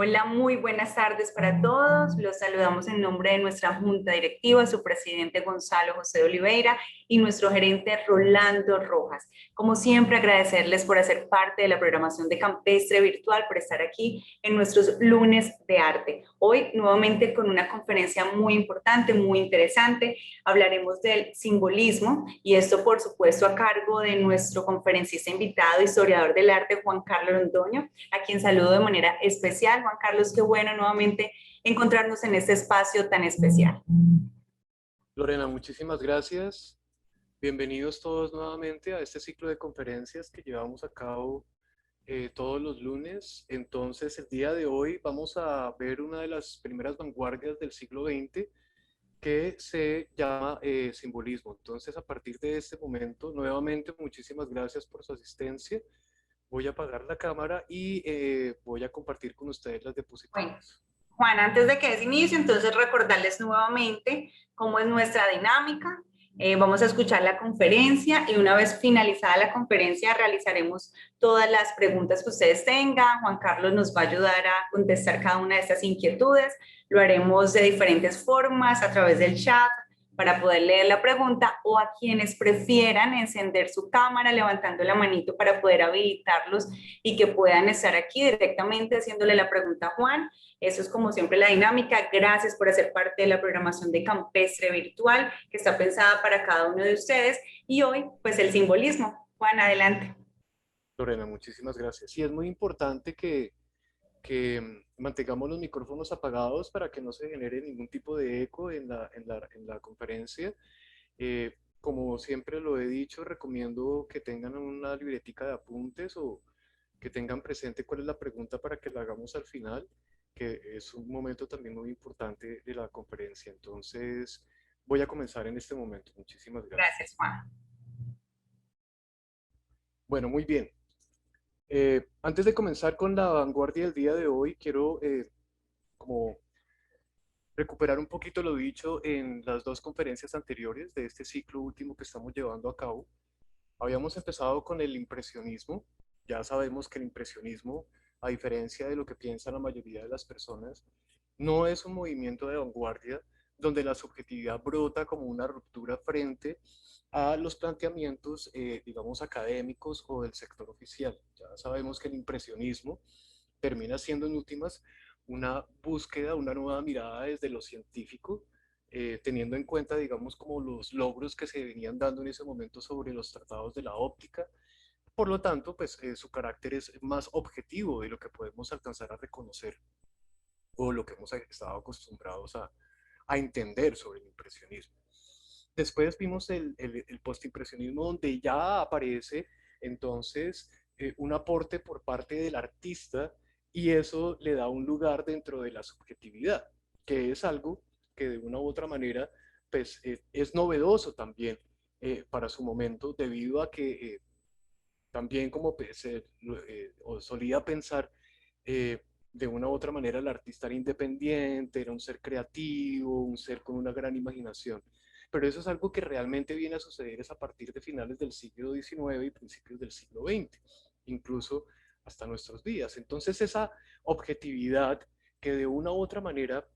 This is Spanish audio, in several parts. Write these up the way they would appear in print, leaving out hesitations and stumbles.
Hola, muy buenas tardes para todos. Los saludamos en nombre de nuestra Junta Directiva, su presidente Gonzalo José de Oliveira y nuestro gerente Rolando Rojas. Como siempre, agradecerles por hacer parte de la programación de Campestre Virtual, por estar aquí en nuestros lunes de arte. Hoy, nuevamente, con una conferencia muy importante, muy interesante. Hablaremos del simbolismo y esto, por supuesto, a cargo de nuestro conferencista invitado, historiador del arte, Juan Carlos Londoño, a quien saludo de manera especial. Juan Carlos, qué bueno nuevamente encontrarnos en este espacio tan especial. Lorena, muchísimas gracias. Bienvenidos todos nuevamente a este ciclo de conferencias que llevamos a cabo todos los lunes. Entonces, el día de hoy vamos a ver una de las primeras vanguardias del siglo XX que se llama simbolismo. Entonces, a partir de este momento, nuevamente, muchísimas gracias por su asistencia. Voy a apagar la cámara y voy a compartir con ustedes las Bueno, diapositivas. Juan, antes de que des inicio, entonces recordarles nuevamente cómo es nuestra dinámica. Vamos a escuchar la conferencia y una vez finalizada la conferencia realizaremos todas las preguntas que ustedes tengan. Juan Carlos nos va a ayudar a contestar cada una de estas inquietudes. Lo haremos de diferentes formas, a través del chat, para poder leer la pregunta, o a quienes prefieran encender su cámara levantando la manito para poder habilitarlos y que puedan estar aquí directamente haciéndole la pregunta a Juan. Eso es como siempre la dinámica. Gracias por hacer parte de la programación de Campestre Virtual, que está pensada para cada uno de ustedes. Y hoy, pues el simbolismo. Juan, adelante. Lorena, muchísimas gracias. Sí, es muy importante que mantengamos los micrófonos apagados para que no se genere ningún tipo de eco en la conferencia. Como siempre lo he dicho, recomiendo que tengan una libretica de apuntes o que tengan presente cuál es la pregunta para que la hagamos al final, que es un momento también muy importante de la conferencia. Entonces, voy a comenzar en este momento. Muchísimas Gracias, gracias. Juan. Bueno, muy bien. Antes de comenzar con la vanguardia del día de hoy, quiero como recuperar un poquito lo dicho en las dos conferencias anteriores de este ciclo último que estamos llevando a cabo. Habíamos empezado con el impresionismo. Ya sabemos que el impresionismo, a diferencia de lo que piensa la mayoría de las personas, no es un movimiento de vanguardia donde la subjetividad brota como una ruptura frente a los planteamientos, digamos, académicos o del sector oficial. Ya sabemos que el impresionismo termina siendo en últimas una búsqueda, una nueva mirada desde lo científico, teniendo en cuenta, digamos, como los logros que se venían dando en ese momento sobre los tratados de la óptica. Por lo tanto, pues su carácter es más objetivo de lo que podemos alcanzar a reconocer o lo que hemos estado acostumbrados a entender sobre el impresionismo. Después vimos el postimpresionismo, donde ya aparece entonces un aporte por parte del artista y eso le da un lugar dentro de la subjetividad, que es algo que de una u otra manera pues, es novedoso también para su momento, debido a que también como se o solía pensar, de una u otra manera el artista era independiente, era un ser creativo, un ser con una gran imaginación. Pero eso es algo que realmente viene a suceder es a partir de finales del siglo XIX y principios del siglo XX, incluso hasta nuestros días. Entonces esa objetividad que de una u otra manera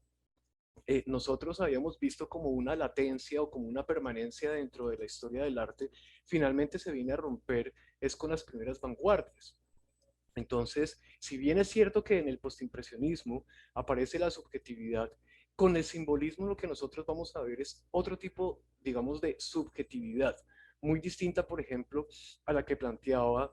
nosotros habíamos visto como una latencia o como una permanencia dentro de la historia del arte, finalmente se viene a romper es con las primeras vanguardias. Entonces, si bien es cierto que en el postimpresionismo aparece la subjetividad, con el simbolismo lo que nosotros vamos a ver es otro tipo, digamos, de subjetividad, muy distinta, por ejemplo, a la que planteaba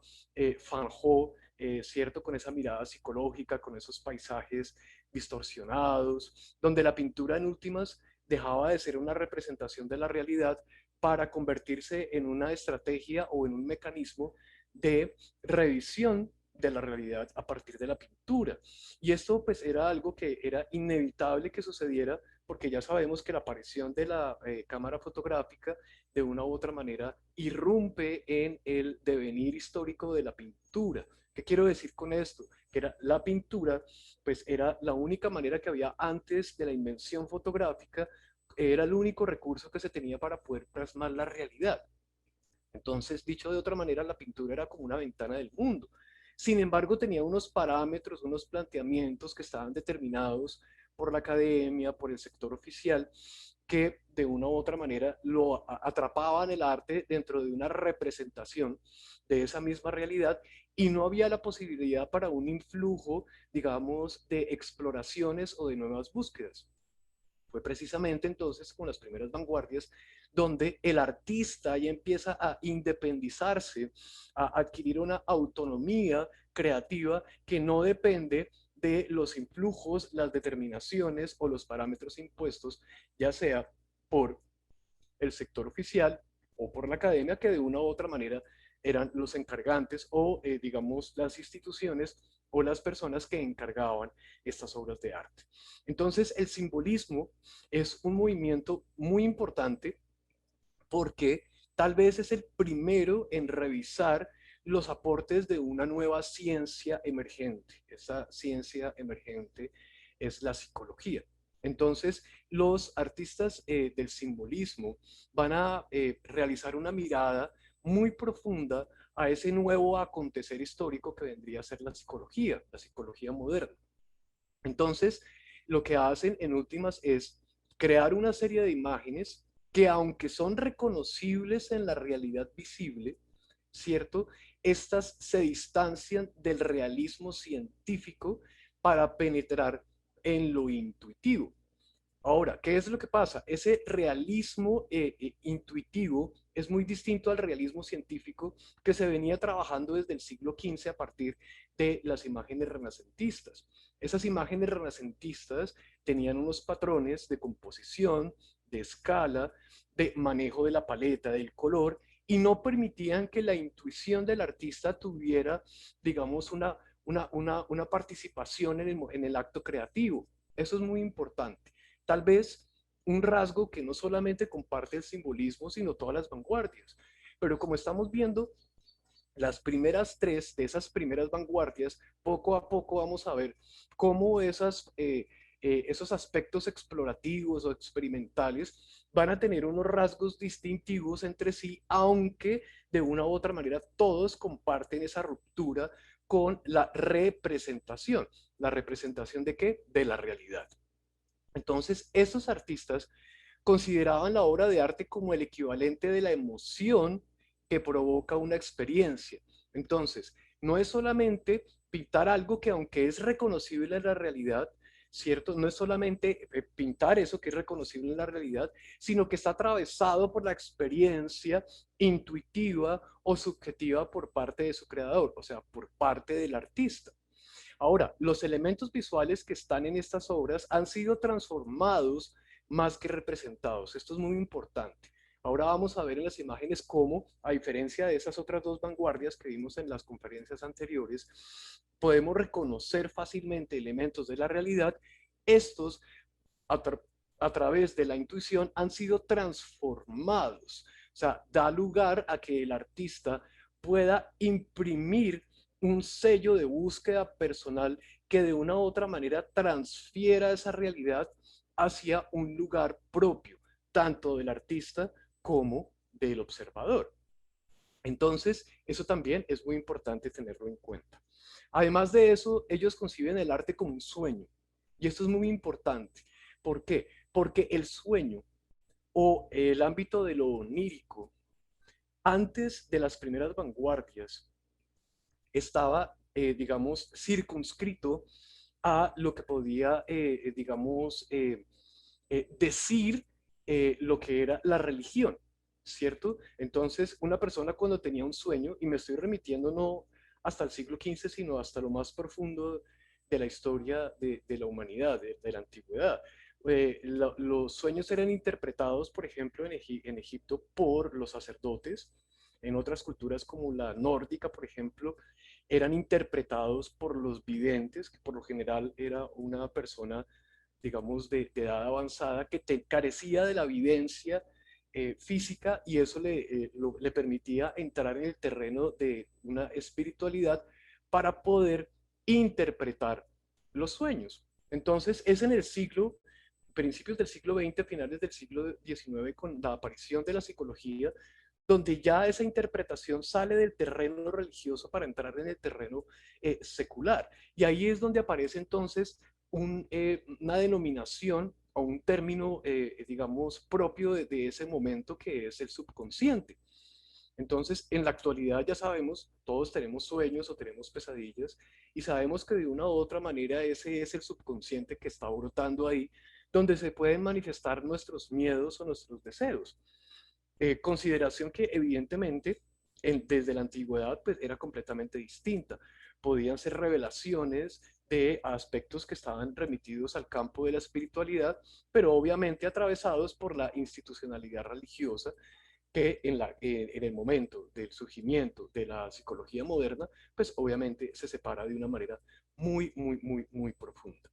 Van Gogh, ¿cierto? Con esa mirada psicológica, con esos paisajes distorsionados, donde la pintura en últimas dejaba de ser una representación de la realidad para convertirse en una estrategia o en un mecanismo de revisión de la realidad a partir de la pintura. Y esto pues era algo que era inevitable que sucediera porque ya sabemos que la aparición de la cámara fotográfica de una u otra manera irrumpe en el devenir histórico de la pintura. ¿Qué quiero decir con esto? Que era la pintura, pues era la única manera que había antes de la invención fotográfica, era el único recurso que se tenía para poder plasmar la realidad. Entonces, dicho de otra manera, la pintura era como una ventana del mundo. Sin embargo, tenía unos parámetros, unos planteamientos que estaban determinados por la academia, por el sector oficial, que de una u otra manera lo atrapaban el arte dentro de una representación de esa misma realidad y no había la posibilidad para un influjo, digamos, de exploraciones o de nuevas búsquedas. Fue precisamente entonces con las primeras vanguardias donde el artista ya empieza a independizarse, a adquirir una autonomía creativa que no depende de los influjos, las determinaciones o los parámetros impuestos, ya sea por el sector oficial o por la academia, que de una u otra manera eran los encargantes o, digamos, las instituciones o las personas que encargaban estas obras de arte. Entonces, el simbolismo es un movimiento muy importante porque tal vez es el primero en revisar los aportes de una nueva ciencia emergente. Esa ciencia emergente es la psicología. Entonces, los artistas del simbolismo van a realizar una mirada muy profunda a ese nuevo acontecer histórico que vendría a ser la psicología moderna. Entonces, lo que hacen en últimas es crear una serie de imágenes que aunque son reconocibles en la realidad visible, ¿cierto? Estas se distancian del realismo científico para penetrar en lo intuitivo. Ahora, ¿qué es lo que pasa? Ese realismo intuitivo es muy distinto al realismo científico que se venía trabajando desde el siglo XV a partir de las imágenes renacentistas. Esas imágenes renacentistas tenían unos patrones de composición, de escala, de manejo de la paleta, del color, y no permitían que la intuición del artista tuviera, digamos, una participación en el acto creativo. Eso es muy importante. Tal vez un rasgo que no solamente comparte el simbolismo, sino todas las vanguardias. Pero como estamos viendo, las primeras tres de esas primeras vanguardias, poco a poco vamos a ver cómo esos aspectos explorativos o experimentales van a tener unos rasgos distintivos entre sí, aunque de una u otra manera todos comparten esa ruptura con la representación. ¿La representación de qué? De la realidad. Entonces, estos artistas consideraban la obra de arte como el equivalente de la emoción que provoca una experiencia. Entonces, no es solamente pintar algo que aunque es reconocible en la realidad, ¿cierto? No es solamente pintar eso que es reconocible en la realidad, sino que está atravesado por la experiencia intuitiva o subjetiva por parte de su creador, o sea, por parte del artista. Ahora, los elementos visuales que están en estas obras han sido transformados más que representados. Esto es muy importante. Ahora vamos a ver en las imágenes cómo, a diferencia de esas otras dos vanguardias que vimos en las conferencias anteriores, podemos reconocer fácilmente elementos de la realidad. Estos, a, tra a través de la intuición, han sido transformados. O sea, da lugar a que el artista pueda imprimir un sello de búsqueda personal que de una u otra manera transfiera esa realidad hacia un lugar propio, tanto del artista como del observador. Entonces, eso también es muy importante tenerlo en cuenta. Además de eso, ellos conciben el arte como un sueño. Y esto es muy importante. ¿Por qué? Porque el sueño o el ámbito de lo onírico, antes de las primeras vanguardias, estaba, digamos, circunscrito a lo que podía, digamos, decir lo que era la religión, ¿cierto? Entonces, una persona cuando tenía un sueño, y me estoy remitiendo no hasta el siglo XV, sino hasta lo más profundo de la historia de la humanidad, de la antigüedad. Los sueños eran interpretados, por ejemplo, en Egipto por los sacerdotes. En otras culturas como la nórdica, por ejemplo, eran interpretados por los videntes, que por lo general era una persona, digamos, de edad avanzada que carecía de la evidencia física y eso le permitía entrar en el terreno de una espiritualidad para poder interpretar los sueños. Entonces, es en el siglo, principios del siglo XX, finales del siglo XIX, con la aparición de la psicología, donde ya esa interpretación sale del terreno religioso para entrar en el terreno secular. Y ahí es donde aparece entonces una denominación o un término, digamos, propio de ese momento, que es el subconsciente. Entonces, en la actualidad ya sabemos, todos tenemos sueños o tenemos pesadillas, y sabemos que de una u otra manera ese es el subconsciente que está brotando ahí, donde se pueden manifestar nuestros miedos o nuestros deseos. Consideración que evidentemente desde la antigüedad pues era completamente distinta. Podían ser revelaciones de aspectos que estaban remitidos al campo de la espiritualidad, pero obviamente atravesados por la institucionalidad religiosa, que en el momento del surgimiento de la psicología moderna, pues obviamente se separa de una manera muy profunda.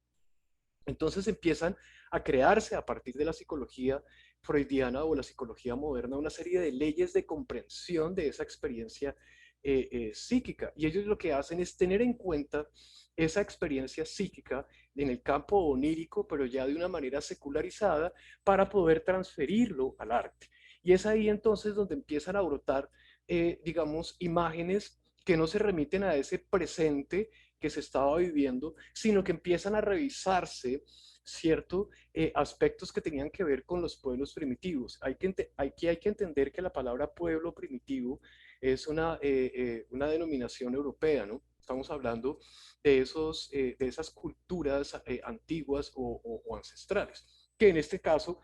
Entonces empiezan a crearse a partir de la psicología freudiana o la psicología moderna una serie de leyes de comprensión de esa experiencia psíquica. Y ellos lo que hacen es tener en cuenta esa experiencia psíquica en el campo onírico, pero ya de una manera secularizada, para poder transferirlo al arte. Y es ahí entonces donde empiezan a brotar, digamos, imágenes que no se remiten a ese presente que se estaba viviendo, sino que empiezan a revisarse, ¿cierto? Aspectos que tenían que ver con los pueblos primitivos. Aquí hay que entender que la palabra pueblo primitivo es una denominación europea, ¿no? Estamos hablando de esas culturas antiguas o ancestrales, que en este caso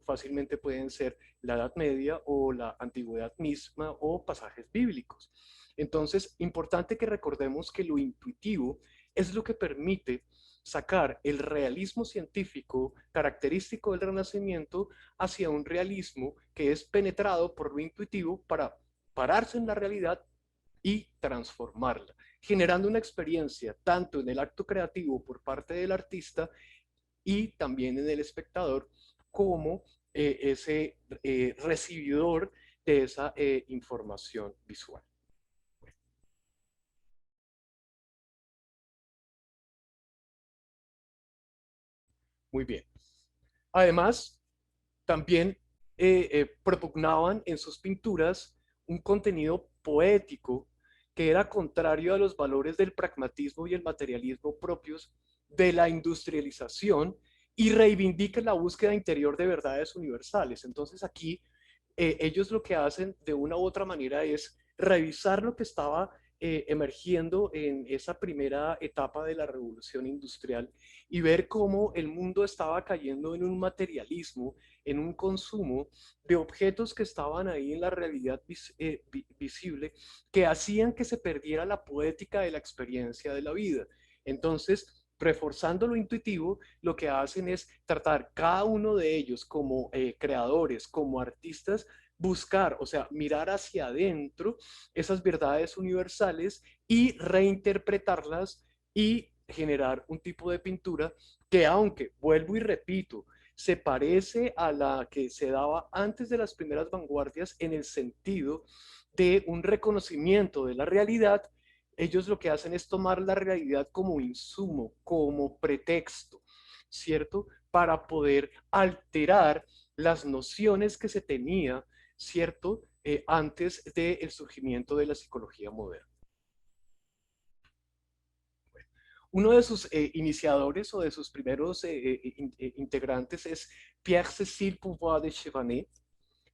fácilmente pueden ser la Edad Media o la Antigüedad misma o pasajes bíblicos. Entonces, importante que recordemos que lo intuitivo es lo que permite sacar el realismo científico característico del Renacimiento hacia un realismo que es penetrado por lo intuitivo para pararse en la realidad y transformarla, generando una experiencia tanto en el acto creativo por parte del artista y también en el espectador, como ese recibidor de esa información visual. Muy bien. Además, también propugnaban en sus pinturas un contenido poético que era contrario a los valores del pragmatismo y el materialismo propios de la industrialización, y reivindica la búsqueda interior de verdades universales. Entonces aquí ellos lo que hacen de una u otra manera es revisar lo que estaba emergiendo en esa primera etapa de la revolución industrial, y ver cómo el mundo estaba cayendo en un materialismo, en un consumo de objetos que estaban ahí en la realidad visible, que hacían que se perdiera la poética de la experiencia de la vida. Entonces, reforzando lo intuitivo, lo que hacen es tratar cada uno de ellos como creadores, como artistas, buscar, o sea, mirar hacia adentro esas verdades universales y reinterpretarlas y generar un tipo de pintura que, aunque, vuelvo y repito, se parece a la que se daba antes de las primeras vanguardias en el sentido de un reconocimiento de la realidad, ellos lo que hacen es tomar la realidad como insumo, como pretexto, ¿cierto? Para poder alterar las nociones que se tenía, ¿cierto? Antes del surgimiento de la psicología moderna. Uno de sus iniciadores o de sus primeros integrantes es Pierre-Cécile Pouvois de Chevannet,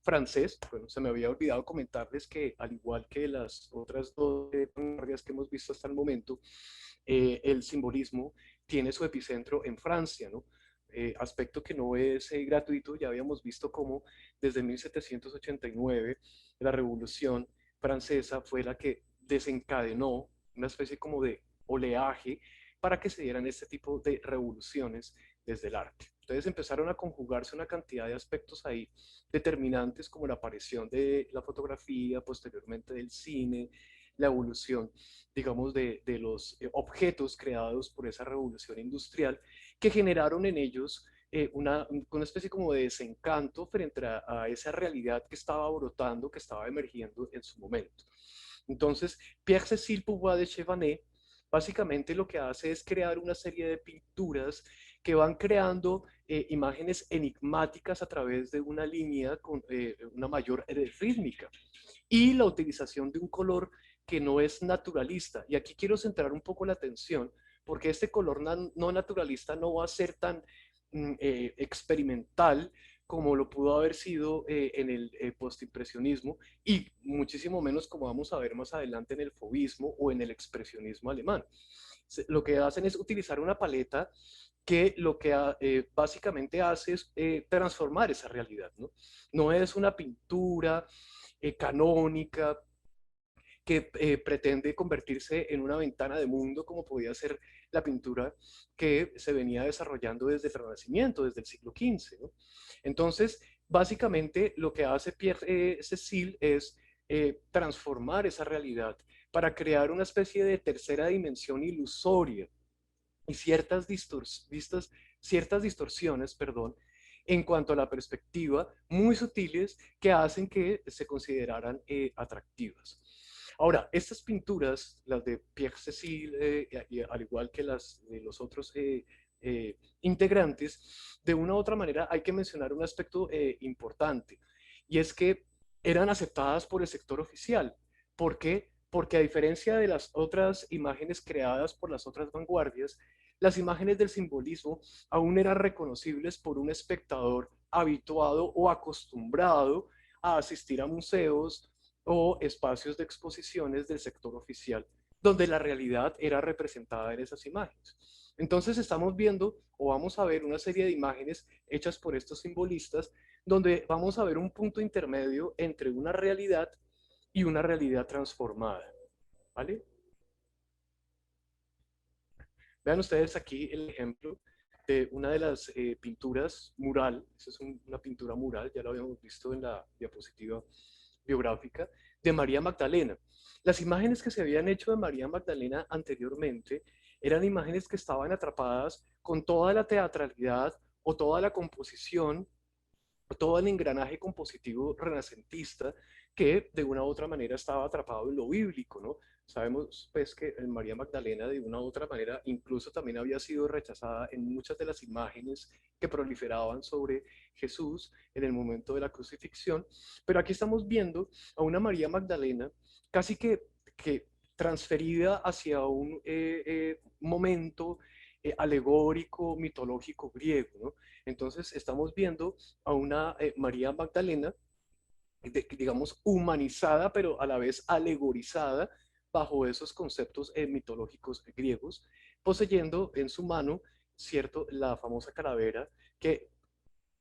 francés. Bueno, se me había olvidado comentarles que, al igual que las otras dos vanguardias que hemos visto hasta el momento, el simbolismo tiene su epicentro en Francia, ¿no? Aspecto que no es gratuito. Ya habíamos visto cómo desde 1789 la Revolución Francesa fue la que desencadenó una especie como de oleaje para que se dieran este tipo de revoluciones desde el arte. Entonces empezaron a conjugarse una cantidad de aspectos ahí determinantes, como la aparición de la fotografía, posteriormente del cine, la evolución, digamos, de los objetos creados por esa revolución industrial, que generaron en ellos una especie como de desencanto frente a esa realidad que estaba brotando, que estaba emergiendo en su momento. Entonces, Pierre-Cécile Pouvois de Chevannet básicamente lo que hace es crear una serie de pinturas que van creando imágenes enigmáticas a través de una línea con una mayor rítmica y la utilización de un color que no es naturalista. Y aquí quiero centrar un poco la atención porque este color no naturalista no va a ser tan experimental como lo pudo haber sido en el postimpresionismo y muchísimo menos como vamos a ver más adelante en el fauvismo o en el expresionismo alemán. Lo que hacen es utilizar una paleta que lo que básicamente hace es transformar esa realidad, ¿no? No es una pintura canónica que pretende convertirse en una ventana de mundo como podía ser la pintura que se venía desarrollando desde el Renacimiento, desde el siglo XV, ¿no? Entonces, básicamente lo que hace Pierre Cécile es transformar esa realidad para crear una especie de tercera dimensión ilusoria y ciertas distorsiones, perdón, en cuanto a la perspectiva, muy sutiles que hacen que se consideraran atractivas. Ahora, estas pinturas, las de Pierre Cécile, al igual que las de los otros integrantes, de una u otra manera hay que mencionar un aspecto importante, y es que eran aceptadas por el sector oficial. ¿Por qué? Porque a diferencia de las otras imágenes creadas por las otras vanguardias, las imágenes del simbolismo aún eran reconocibles por un espectador habituado o acostumbrado a asistir a museos o espacios de exposiciones del sector oficial, donde la realidad era representada en esas imágenes. Entonces estamos viendo o vamos a ver una serie de imágenes hechas por estos simbolistas, donde vamos a ver un punto intermedio entre una realidad y una realidad transformada, ¿vale? Vean ustedes aquí el ejemplo de una de las pinturas mural, esa es una pintura mural, ya lo habíamos visto en la diapositiva biográfica, de María Magdalena. Las imágenes que se habían hecho de María Magdalena anteriormente eran imágenes que estaban atrapadas con toda la teatralidad o toda la composición, o todo el engranaje compositivo renacentista que de una u otra manera estaba atrapado en lo bíblico, ¿no? Sabemos pues que María Magdalena de una u otra manera incluso también había sido rechazada en muchas de las imágenes que proliferaban sobre Jesús en el momento de la crucifixión, pero aquí estamos viendo a una María Magdalena casi que transferida hacia un momento alegórico, mitológico griego, ¿no? Entonces estamos viendo a una María Magdalena digamos, humanizada, pero a la vez alegorizada bajo esos conceptos mitológicos griegos, poseyendo en su mano, ¿cierto?, la famosa calavera que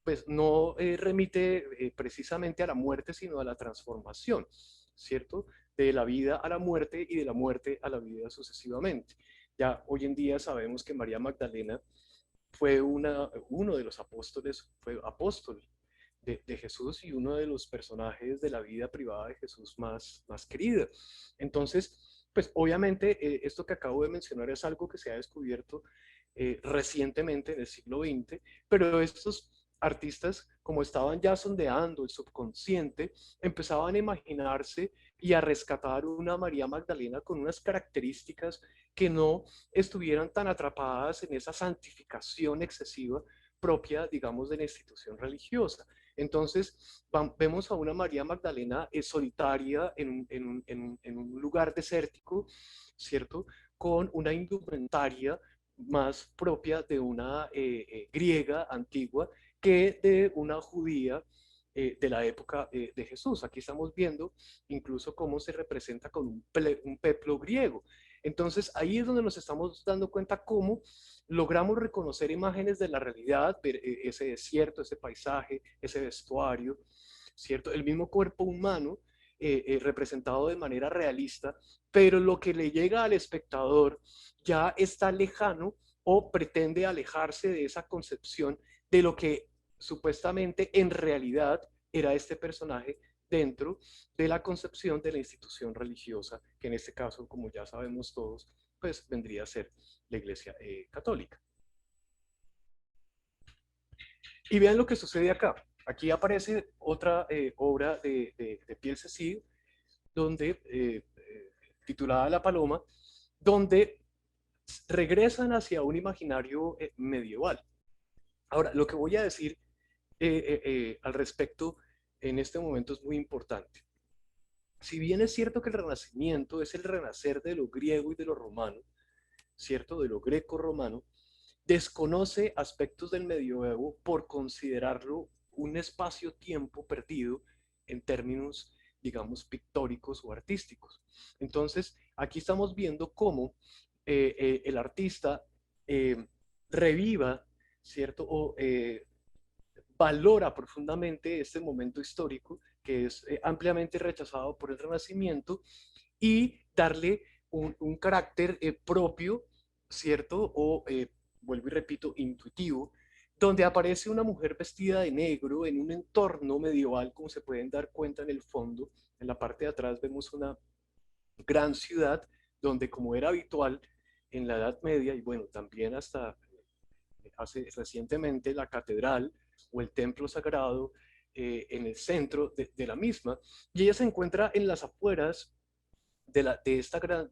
pues no remite precisamente a la muerte, sino a la transformación, ¿cierto? De la vida a la muerte y de la muerte a la vida sucesivamente. Ya hoy en día sabemos que María Magdalena fue uno de los apóstoles, fue apóstol de Jesús y uno de los personajes de la vida privada de Jesús más querida. Entonces, pues obviamente esto que acabo de mencionar es algo que se ha descubierto recientemente en el siglo XX, pero estos artistas, como estaban ya sondeando el subconsciente, empezaban a imaginarse y a rescatar una María Magdalena con unas características que no estuvieran tan atrapadas en esa santificación excesiva propia, digamos, de la institución religiosa. Entonces, vemos a una María Magdalena solitaria en un lugar desértico, ¿cierto? Con una indumentaria más propia de una griega antigua que de una judía de la época de Jesús. Aquí estamos viendo incluso cómo se representa con un peplo griego. Entonces ahí es donde nos estamos dando cuenta cómo logramos reconocer imágenes de la realidad, ver ese desierto, ese paisaje, ese vestuario, ¿cierto? El mismo cuerpo humano representado de manera realista, pero lo que le llega al espectador ya está lejano o pretende alejarse de esa concepción de lo que supuestamente en realidad era este personaje dentro de la concepción de la institución religiosa, que en este caso, como ya sabemos todos, pues vendría a ser la Iglesia Católica. Y vean lo que sucede acá. Aquí aparece otra obra de Pierre Cécile, donde, titulada La Paloma, donde regresan hacia un imaginario medieval. Ahora, lo que voy a decir al respecto en este momento es muy importante. Si bien es cierto que el Renacimiento es el renacer de lo griego y de lo romano, ¿cierto? De lo greco-romano, desconoce aspectos del medioevo por considerarlo un espacio-tiempo perdido en términos, digamos, pictóricos o artísticos. Entonces, aquí estamos viendo cómo el artista eh, reviva, ¿cierto? O valora profundamente este momento histórico que es ampliamente rechazado por el Renacimiento y darle un carácter propio, ¿cierto? O, vuelvo y repito, intuitivo, donde aparece una mujer vestida de negro en un entorno medieval, como se pueden dar cuenta en el fondo. En la parte de atrás vemos una gran ciudad donde, como era habitual en la Edad Media, y bueno, también hasta hace recientemente, la catedral o el templo sagrado en el centro de la misma, y ella se encuentra en las afueras de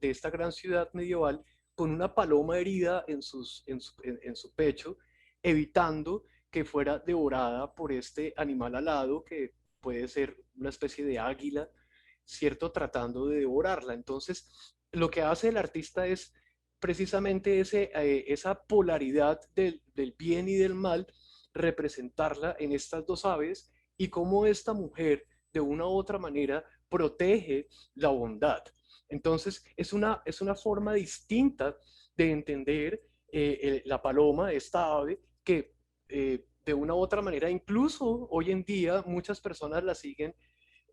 esta gran ciudad medieval con una paloma herida en su pecho, evitando que fuera devorada por este animal alado que puede ser una especie de águila, ¿cierto? Tratando de devorarla. Entonces, lo que hace el artista es precisamente esa polaridad del bien y del mal, representarla en estas dos aves y cómo esta mujer, de una u otra manera, protege la bondad. Entonces, es una forma distinta de entender la paloma, esta ave, que de una u otra manera, incluso hoy en día, muchas personas la siguen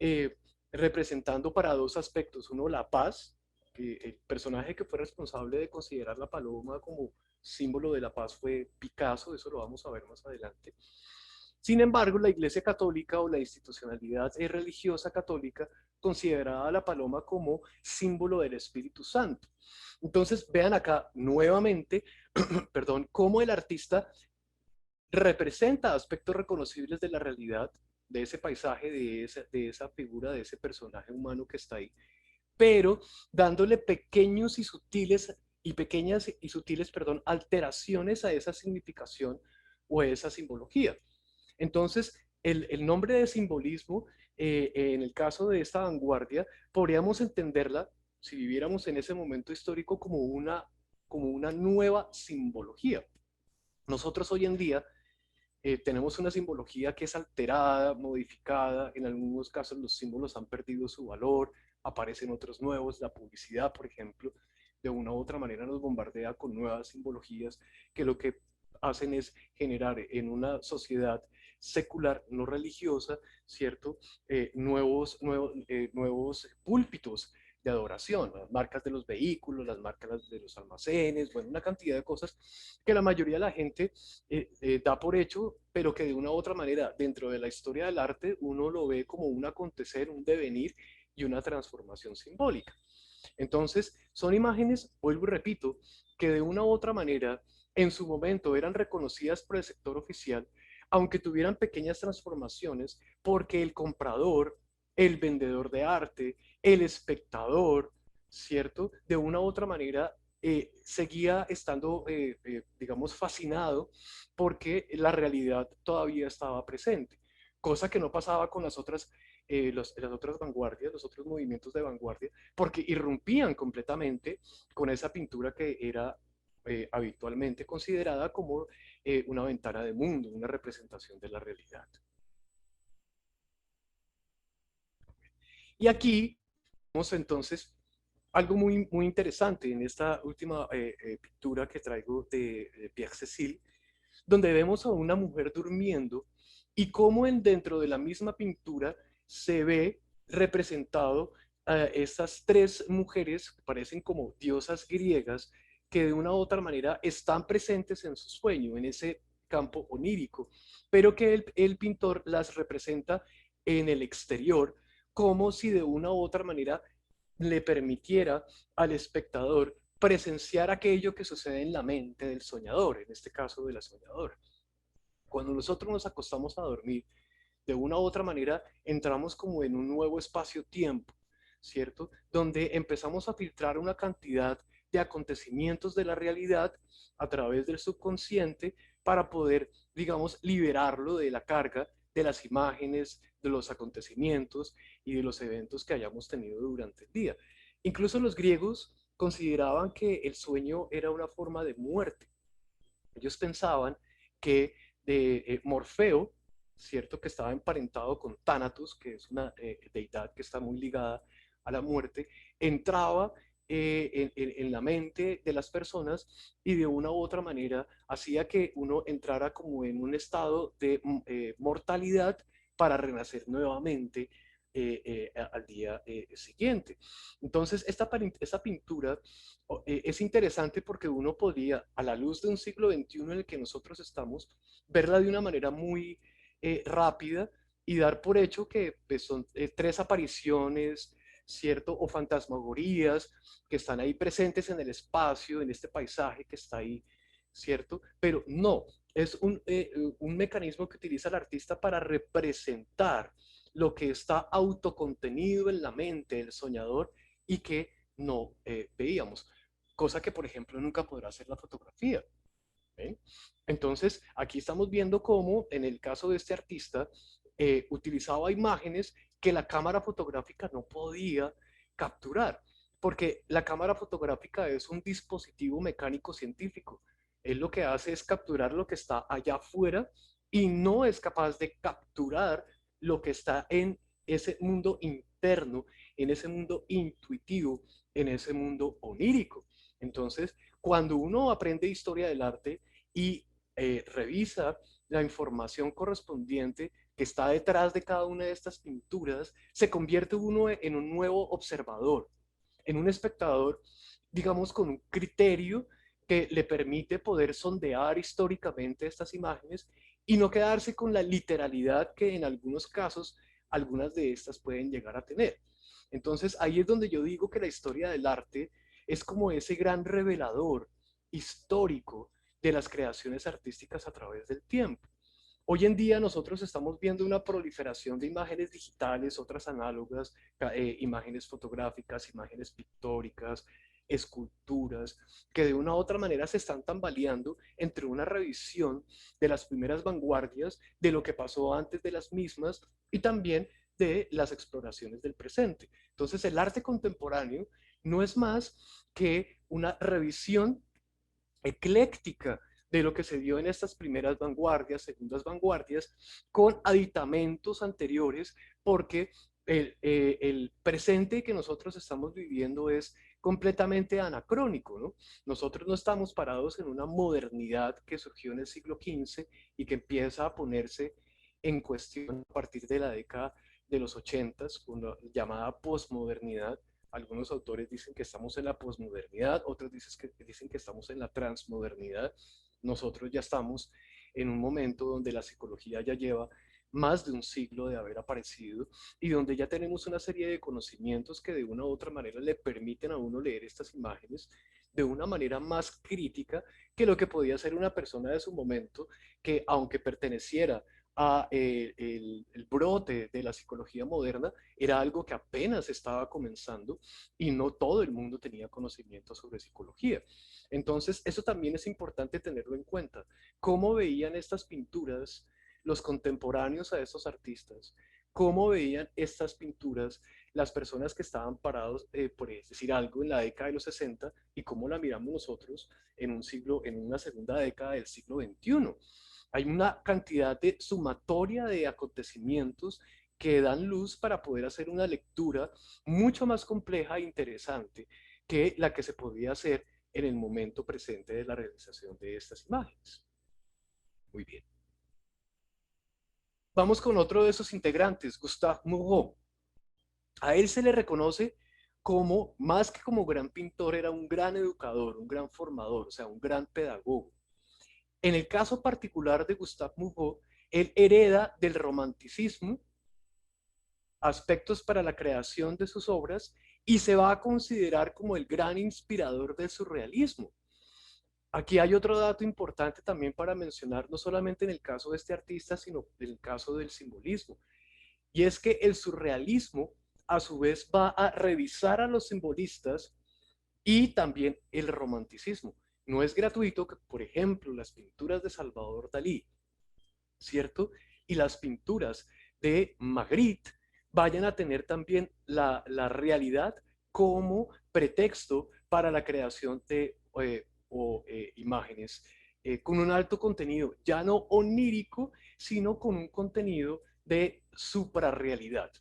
eh, representando para dos aspectos. Uno, la paz, que el personaje que fue responsable de considerar la paloma como símbolo de la paz fue Picasso, eso lo vamos a ver más adelante. Sin embargo, la Iglesia Católica o la institucionalidad religiosa católica consideraba a la paloma como símbolo del Espíritu Santo. Entonces, vean acá nuevamente, perdón, cómo el artista representa aspectos reconocibles de la realidad, de ese paisaje, de esa figura, de ese personaje humano que está ahí, pero dándole pequeños y sutiles y pequeñas y sutiles, perdón, alteraciones a esa significación o a esa simbología. Entonces, el nombre de simbolismo, en el caso de esta vanguardia, podríamos entenderla, si viviéramos en ese momento histórico, como una nueva simbología. Nosotros hoy en día tenemos una simbología que es alterada, modificada, en algunos casos los símbolos han perdido su valor, aparecen otros nuevos, la publicidad, por ejemplo, de una u otra manera nos bombardea con nuevas simbologías que lo que hacen es generar en una sociedad secular, no religiosa, ¿cierto? Nuevos púlpitos de adoración, las marcas de los vehículos, las marcas de los almacenes, bueno, una cantidad de cosas que la mayoría de la gente da por hecho, pero que de una u otra manera dentro de la historia del arte uno lo ve como un acontecer, un devenir y una transformación simbólica. Entonces, son imágenes, vuelvo y repito, que de una u otra manera en su momento eran reconocidas por el sector oficial, aunque tuvieran pequeñas transformaciones, porque el comprador, el vendedor de arte, el espectador, ¿cierto? De una u otra manera seguía estando, digamos, fascinado porque la realidad todavía estaba presente, cosa que no pasaba con las otras vanguardias, los otros movimientos de vanguardia, porque irrumpían completamente con esa pintura que era habitualmente considerada como una ventana de mundo, una representación de la realidad. Y aquí vemos entonces algo muy interesante en esta última pintura que traigo de Pierre Cécile, donde vemos a una mujer durmiendo y cómo dentro de la misma pintura se ve representado a estas tres mujeres que parecen como diosas griegas que de una u otra manera están presentes en su sueño, en ese campo onírico, pero que el pintor las representa en el exterior como si de una u otra manera le permitiera al espectador presenciar aquello que sucede en la mente del soñador, en este caso de la soñadora. Cuando nosotros nos acostamos a dormir, de una u otra manera entramos como en un nuevo espacio-tiempo, ¿cierto? Donde empezamos a filtrar una cantidad de acontecimientos de la realidad a través del subconsciente para poder, digamos, liberarlo de la carga de las imágenes, de los acontecimientos y de los eventos que hayamos tenido durante el día. Incluso los griegos consideraban que el sueño era una forma de muerte. Ellos pensaban que Morfeo, ¿cierto? Que estaba emparentado con Thanatos, que es una deidad que está muy ligada a la muerte, entraba en la mente de las personas y de una u otra manera hacía que uno entrara como en un estado de mortalidad para renacer nuevamente al día siguiente. Entonces, esta pintura es interesante porque uno podría, a la luz de un siglo XXI en el que nosotros estamos, verla de una manera muy rápida y dar por hecho que pues, son tres apariciones, ¿cierto? O fantasmagorías que están ahí presentes en el espacio, en este paisaje que está ahí, ¿cierto? Pero no, es un mecanismo que utiliza el artista para representar lo que está autocontenido en la mente del soñador y que no veíamos, cosa que por ejemplo nunca podrá hacer la fotografía. ¿Eh? Entonces, aquí estamos viendo cómo en el caso de este artista utilizaba imágenes que la cámara fotográfica no podía capturar, porque la cámara fotográfica es un dispositivo mecánico científico. Él lo que hace es capturar lo que está allá afuera y no es capaz de capturar lo que está en ese mundo interno, en ese mundo intuitivo, en ese mundo onírico. Entonces, cuando uno aprende historia del arte y revisa la información correspondiente que está detrás de cada una de estas pinturas, se convierte uno en un nuevo observador, en un espectador, digamos, con un criterio que le permite poder sondear históricamente estas imágenes y no quedarse con la literalidad que en algunos casos algunas de estas pueden llegar a tener. Entonces ahí es donde yo digo que la historia del arte es como ese gran revelador histórico de las creaciones artísticas a través del tiempo. Hoy en día nosotros estamos viendo una proliferación de imágenes digitales, otras análogas, imágenes fotográficas, imágenes pictóricas, esculturas, que de una u otra manera se están tambaleando entre una revisión de las primeras vanguardias, de lo que pasó antes de las mismas y también de las exploraciones del presente. Entonces el arte contemporáneo no es más que una revisión ecléctica de lo que se dio en estas primeras vanguardias, segundas vanguardias, con aditamentos anteriores, porque el presente que nosotros estamos viviendo es completamente anacrónico, ¿no? Nosotros no estamos parados en una modernidad que surgió en el siglo XV y que empieza a ponerse en cuestión a partir de la década de los 80, con la llamada posmodernidad. Algunos autores dicen que estamos en la posmodernidad, otros dicen que estamos en la transmodernidad. Nosotros ya estamos en un momento donde la psicología ya lleva más de un siglo de haber aparecido y donde ya tenemos una serie de conocimientos que de una u otra manera le permiten a uno leer estas imágenes de una manera más crítica que lo que podía ser una persona de su momento que aunque perteneciera a el brote de la psicología moderna, era algo que apenas estaba comenzando y no todo el mundo tenía conocimiento sobre psicología. Entonces, eso también es importante tenerlo en cuenta. ¿Cómo veían estas pinturas los contemporáneos a estos artistas? ¿Cómo veían estas pinturas las personas que estaban parados, por decir algo, en la década de los 60 y cómo la miramos nosotros en un siglo, en una segunda década del siglo XXI? Hay una cantidad de sumatoria de acontecimientos que dan luz para poder hacer una lectura mucho más compleja e interesante que la que se podía hacer en el momento presente de la realización de estas imágenes. Muy bien. Vamos con otro de sus integrantes, Gustave Moreau. A él se le reconoce como, más que como gran pintor, era un gran educador, un gran formador, o sea, un gran pedagogo. En el caso particular de Gustave Moreau, él hereda del romanticismo aspectos para la creación de sus obras y se va a considerar como el gran inspirador del surrealismo. Aquí hay otro dato importante también para mencionar, no solamente en el caso de este artista, sino en el caso del simbolismo. Y es que el surrealismo, a su vez, va a revisar a los simbolistas y también el romanticismo. No es gratuito que, por ejemplo, las pinturas de Salvador Dalí, ¿cierto? Y las pinturas de Magritte vayan a tener también la realidad como pretexto para la creación de imágenes con un alto contenido, ya no onírico, sino con un contenido de suprarrealidad,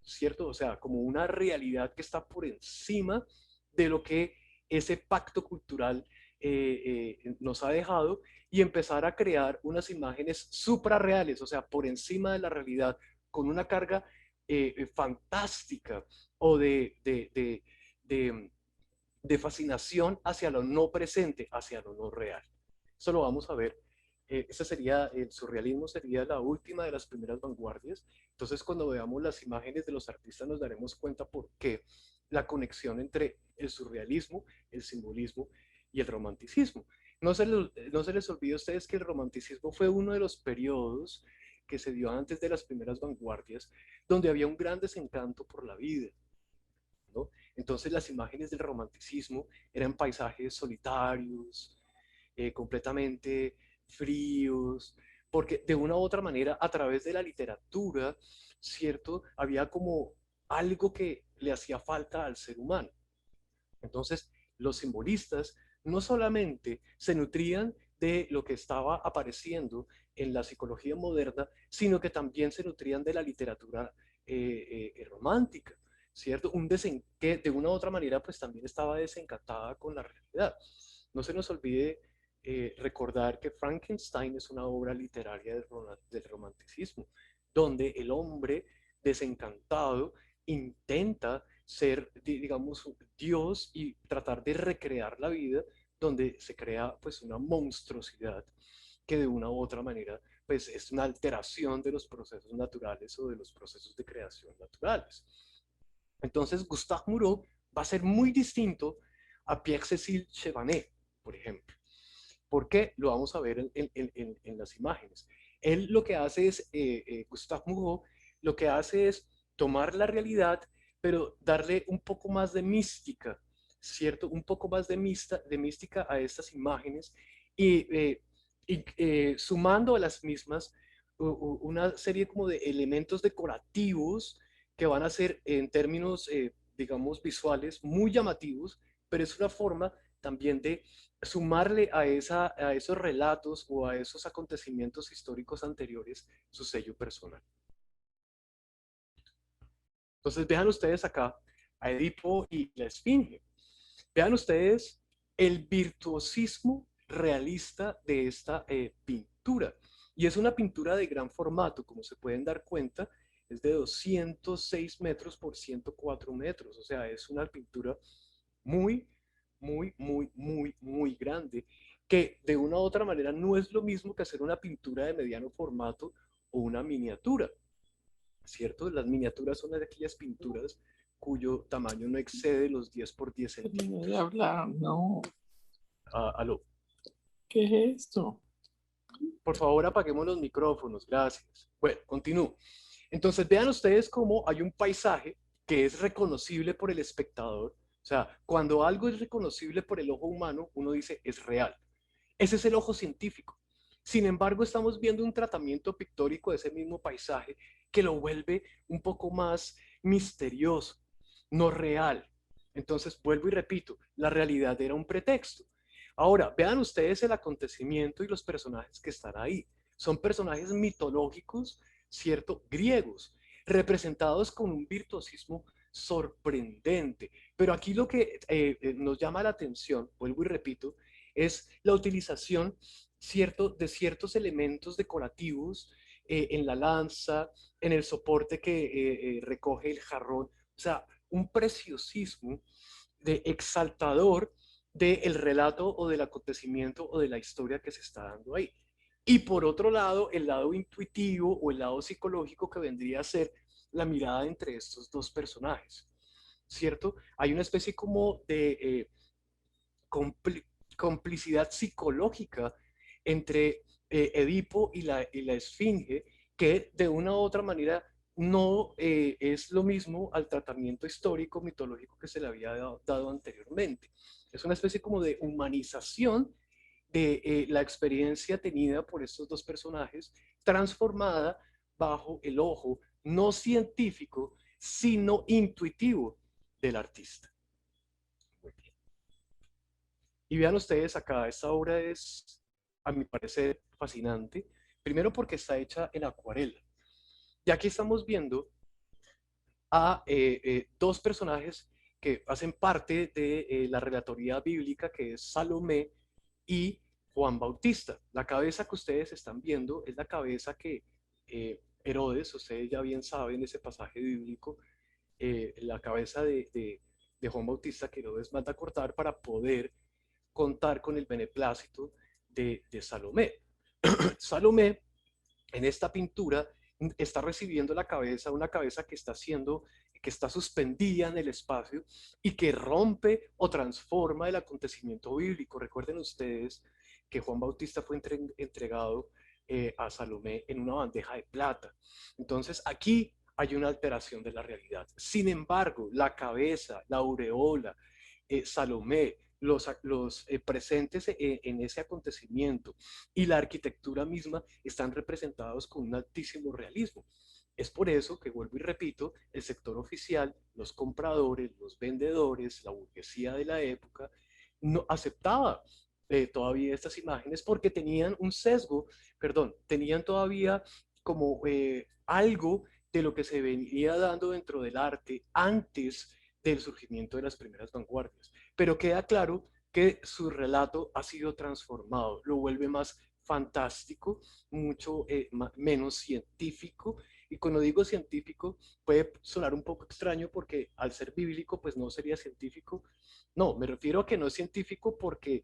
¿cierto? O sea, como una realidad que está por encima de lo que ese pacto cultural nos ha dejado y empezar a crear unas imágenes suprarreales, o sea, por encima de la realidad, con una carga fantástica o de fascinación hacia lo no presente, hacia lo no real. Eso lo vamos a ver. Ese sería, el surrealismo sería la última de las primeras vanguardias. Entonces, cuando veamos las imágenes de los artistas, nos daremos cuenta por qué la conexión entre el surrealismo, el simbolismo y el romanticismo. No se les olvide a ustedes que el romanticismo fue uno de los periodos que se dio antes de las primeras vanguardias, donde había un gran desencanto por la vida, ¿no? Entonces las imágenes del romanticismo eran paisajes solitarios, completamente fríos, porque de una u otra manera, a través de la literatura, ¿cierto? Había como algo que le hacía falta al ser humano. Entonces, los simbolistas no solamente se nutrían de lo que estaba apareciendo en la psicología moderna, sino que también se nutrían de la literatura romántica, ¿cierto? Que de una u otra manera pues también estaba desencantada con la realidad. No se nos olvide recordar que Frankenstein es una obra literaria del romanticismo, donde el hombre desencantado intenta ser, digamos, Dios y tratar de recrear la vida donde se crea pues una monstruosidad que de una u otra manera pues es una alteración de los procesos naturales o de los procesos de creación naturales. Entonces Gustave Moreau va a ser muy distinto a Pierre-Cécile Chevanet, por ejemplo. ¿Por qué? Lo vamos a ver en las imágenes. Él lo que hace es, Gustave Moreau, lo que hace es tomar la realidad, pero darle un poco más de mística, ¿cierto? Un poco más de mística a estas imágenes y sumando a las mismas una serie como de elementos decorativos que van a ser en términos, digamos, visuales muy llamativos, pero es una forma también de sumarle a esos relatos o a esos acontecimientos históricos anteriores su sello personal. Entonces vean ustedes acá a Edipo y la Esfinge. Vean ustedes el virtuosismo realista de esta pintura. Y es una pintura de gran formato, como se pueden dar cuenta, es de 206 metros por 104 metros. O sea, es una pintura muy, muy grande, que de una u otra manera no es lo mismo que hacer una pintura de mediano formato o una miniatura, ¿cierto? Las miniaturas son aquellas pinturas cuyo tamaño no excede los 10 por 10 centímetros. De hablar, no. Aló. ¿Qué es esto? Por favor, apaguemos los micrófonos, gracias. Bueno, continúo. Entonces, vean ustedes cómo hay un paisaje que es reconocible por el espectador. O sea, cuando algo es reconocible por el ojo humano, uno dice es real. Ese es el ojo científico. Sin embargo, estamos viendo un tratamiento pictórico de ese mismo paisaje que lo vuelve un poco más misterioso, no real. Entonces, vuelvo y repito, la realidad era un pretexto. Ahora, vean ustedes el acontecimiento y los personajes que están ahí. Son personajes mitológicos, ¿cierto? Griegos, representados con un virtuosismo sorprendente. Pero aquí lo que nos llama la atención, vuelvo y repito, es la utilización de ciertos elementos decorativos en la lanza, en el soporte que recoge el jarrón. O sea, un preciosismo de exaltador del relato o del acontecimiento o de la historia que se está dando ahí. Y por otro lado, el lado intuitivo o el lado psicológico que vendría a ser la mirada entre estos dos personajes, ¿cierto? Hay una especie como de complicidad psicológica entre Edipo y la Esfinge, que de una u otra manera no es lo mismo al tratamiento histórico mitológico que se le había dado anteriormente. Es una especie como de humanización de la experiencia tenida por estos dos personajes, transformada bajo el ojo no científico, sino intuitivo del artista. Muy bien. Y vean ustedes acá, esta obra es, a mi parecer, fascinante. Primero porque está hecha en acuarela. Y aquí estamos viendo a dos personajes que hacen parte de la relatoría bíblica, que es Salomé y Juan Bautista. La cabeza que ustedes están viendo es la cabeza que Herodes, ustedes ya bien saben ese pasaje bíblico, la cabeza de Juan Bautista que Herodes manda a cortar para poder contar con el beneplácito de Salomé. Salomé, en esta pintura, está recibiendo la cabeza, una cabeza que está suspendida en el espacio y que rompe o transforma el acontecimiento bíblico. Recuerden ustedes que Juan Bautista fue entregado a Salomé en una bandeja de plata. Entonces aquí hay una alteración de la realidad. Sin embargo, la cabeza, la aureola, Salomé, los presentes en ese acontecimiento y la arquitectura misma están representados con un altísimo realismo. Es por eso que, vuelvo y repito, el sector oficial, los compradores, los vendedores, la burguesía de la época, no aceptaba todavía estas imágenes porque tenían un sesgo, perdón, tenían todavía como algo de lo que se venía dando dentro del arte antes del surgimiento de las primeras vanguardias. Pero queda claro que su relato ha sido transformado, lo vuelve más fantástico, mucho menos científico. Y cuando digo científico, puede sonar un poco extraño porque al ser bíblico, pues no sería científico. No, me refiero a que no es científico porque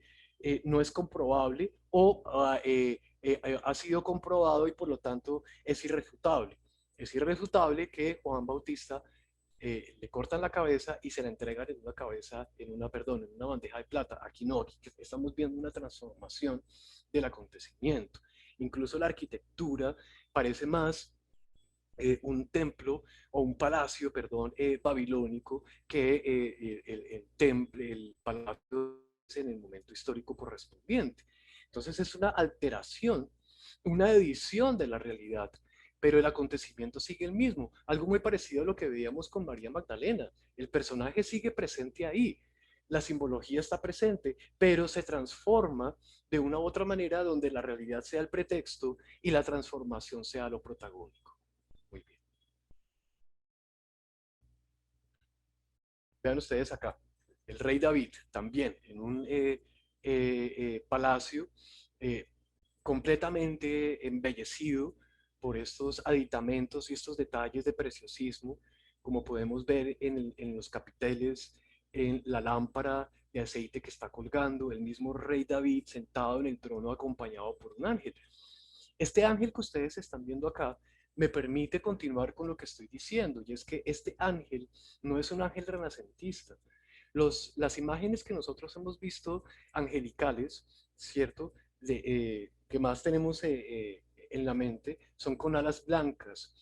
no es comprobable o ha sido comprobado y por lo tanto es irrefutable. Es irrefutable que Juan Bautista le cortan la cabeza y se la entregan en una cabeza, perdón, en una bandeja de plata. Aquí no, aquí estamos viendo una transformación del acontecimiento. Incluso la arquitectura parece más un templo o un palacio, perdón, babilónico que el palacio en el momento histórico correspondiente. Entonces es una alteración, una edición de la realidad, pero el acontecimiento sigue el mismo, algo muy parecido a lo que veíamos con María Magdalena. El personaje sigue presente ahí, la simbología está presente, pero se transforma de una u otra manera donde la realidad sea el pretexto y la transformación sea lo protagónico. Muy bien. Vean ustedes acá, el rey David también en un palacio eh, completamente embellecido por estos aditamentos y estos detalles de preciosismo, como podemos ver en los capiteles, en la lámpara de aceite que está colgando, el mismo rey David sentado en el trono acompañado por un ángel. Este ángel que ustedes están viendo acá me permite continuar con lo que estoy diciendo, y es que este ángel no es un ángel renacentista. Las imágenes que nosotros hemos visto angelicales, ¿cierto? Que más tenemos en la mente son con alas blancas,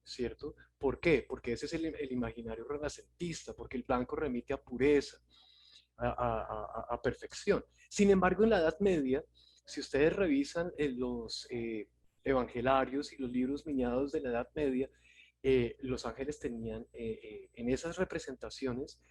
¿cierto? ¿Por qué? Porque ese es el imaginario renacentista, porque el blanco remite a pureza, a perfección. Sin embargo, en la Edad Media, si ustedes revisan los evangelarios y los libros miñados de la Edad Media, los ángeles tenían en esas representaciones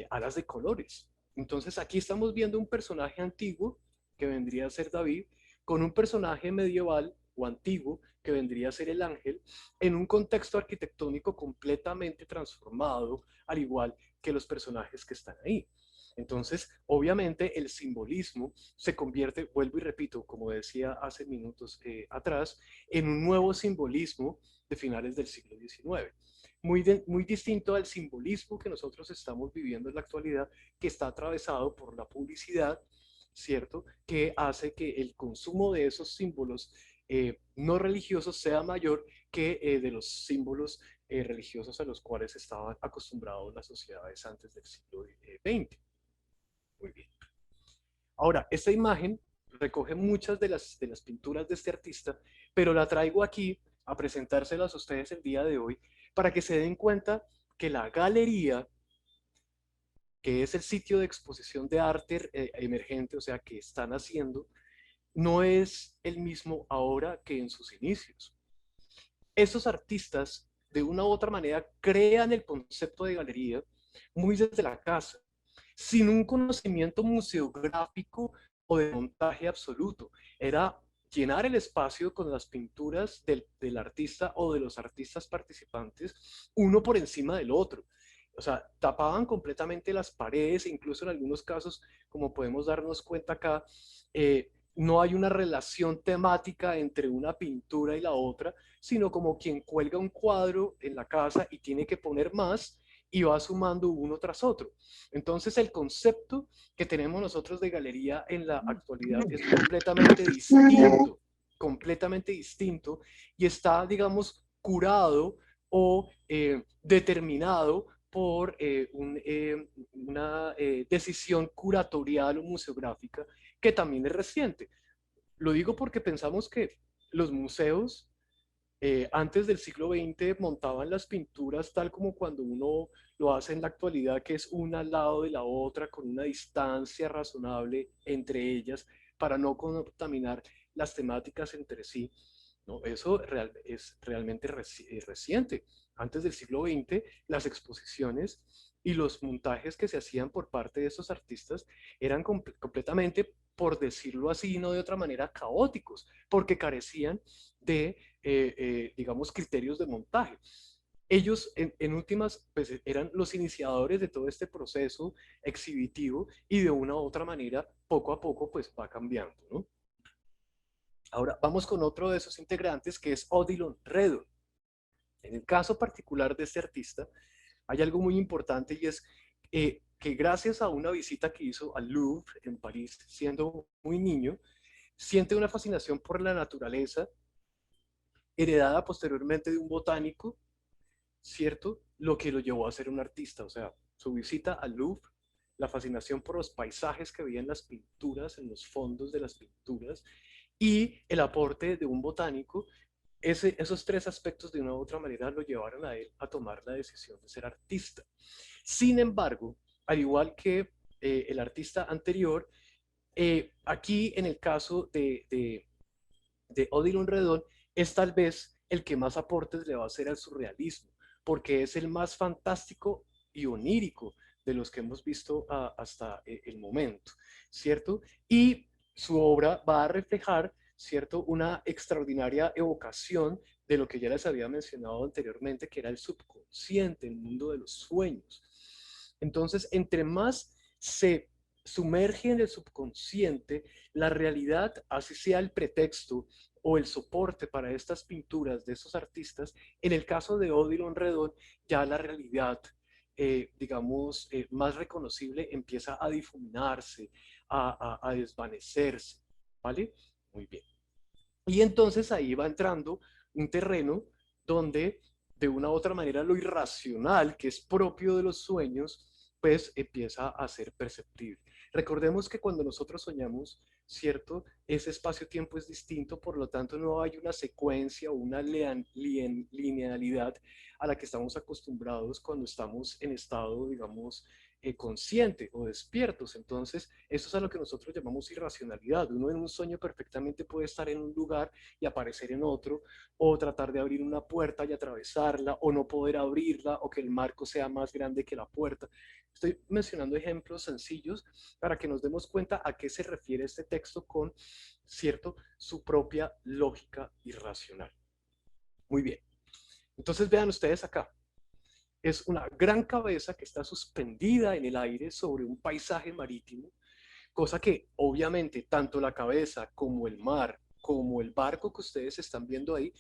alas de colores. Entonces aquí estamos viendo un personaje antiguo que vendría a ser David con un personaje medieval o antiguo que vendría a ser el ángel en un contexto arquitectónico completamente transformado, al igual que los personajes que están ahí. Entonces, obviamente, el simbolismo se convierte, vuelvo y repito, como decía hace minutos atrás, en un nuevo simbolismo de finales del siglo XIX. Muy distinto al simbolismo que nosotros estamos viviendo en la actualidad, que está atravesado por la publicidad, ¿cierto? Que hace que el consumo de esos símbolos no religiosos sea mayor que de los símbolos religiosos a los cuales estaban acostumbrados las sociedades antes del siglo XX. Muy bien. Ahora, esta imagen recoge muchas de las pinturas de este artista, pero la traigo aquí a presentárselas a ustedes el día de hoy para que se den cuenta que la galería, que es el sitio de exposición de arte emergente, o sea, que están haciendo, no es el mismo ahora que en sus inicios. Estos artistas, de una u otra manera, crean el concepto de galería muy desde la casa, sin un conocimiento museográfico o de montaje absoluto. Era llenar el espacio con las pinturas del artista o de los artistas participantes, uno por encima del otro. O sea, tapaban completamente las paredes, e incluso en algunos casos, como podemos darnos cuenta acá, no hay una relación temática entre una pintura y la otra, sino como quien cuelga un cuadro en la casa y tiene que poner más y va sumando uno tras otro. Entonces el concepto que tenemos nosotros de galería en la actualidad es completamente distinto y está, digamos, curado o determinado por una decisión curatorial o museográfica que también es reciente. Lo digo porque pensamos que los museos antes del siglo XX montaban las pinturas tal como cuando uno lo hace en la actualidad, que es una al lado de la otra con una distancia razonable entre ellas para no contaminar las temáticas entre sí. ¿No? Eso es realmente reciente. Antes del siglo XX, las exposiciones y los montajes que se hacían por parte de esos artistas eran completamente, por decirlo así, no de otra manera, caóticos, porque carecían de, digamos, criterios de montaje. Ellos, en últimas, pues, eran los iniciadores de todo este proceso exhibitivo y de una u otra manera, poco a poco, pues va cambiando, ¿no? Ahora vamos con otro de esos integrantes que es Odilon Redon. En el caso particular de este artista, hay algo muy importante y es que gracias a una visita que hizo al Louvre en París, siendo muy niño, siente una fascinación por la naturaleza, heredada posteriormente de un botánico, ¿cierto? Lo que lo llevó a ser un artista, o sea, su visita al Louvre, la fascinación por los paisajes que veía en las pinturas, en los fondos de las pinturas, y el aporte de un botánico, esos tres aspectos de una u otra manera lo llevaron a él a tomar la decisión de ser artista. Sin embargo, al igual que el artista anterior, aquí en el caso de Odilon Redon, es tal vez el que más aportes le va a hacer al surrealismo, porque es el más fantástico y onírico de los que hemos visto hasta el momento, ¿cierto? Y su obra va a reflejar, ¿cierto?, una extraordinaria evocación de lo que ya les había mencionado anteriormente, que era el subconsciente, el mundo de los sueños. Entonces, entre más se sumerge en el subconsciente, la realidad, así sea el pretexto o el soporte para estas pinturas de estos artistas, en el caso de Odilon Redon, ya la realidad, digamos, más reconocible empieza a difuminarse, a desvanecerse, ¿vale? Muy bien. Y entonces ahí va entrando un terreno donde de una u otra manera lo irracional, que es propio de los sueños, pues empieza a ser perceptible. Recordemos que cuando nosotros soñamos, ¿cierto? Ese espacio-tiempo es distinto, por lo tanto no hay una secuencia o una linealidad a la que estamos acostumbrados cuando estamos en estado, digamos, consciente o despiertos. Entonces, eso es a lo que nosotros llamamos irracionalidad. Uno en un sueño perfectamente puede estar en un lugar y aparecer en otro, o tratar de abrir una puerta y atravesarla, o no poder abrirla, o que el marco sea más grande que la puerta. Estoy mencionando ejemplos sencillos para que nos demos cuenta a qué se refiere este texto con, cierto, su propia lógica irracional. Muy bien. Entonces vean ustedes acá. Es una gran cabeza que está suspendida en el aire sobre un paisaje marítimo, cosa que obviamente tanto la cabeza como el mar, como el barco que ustedes están viendo ahí,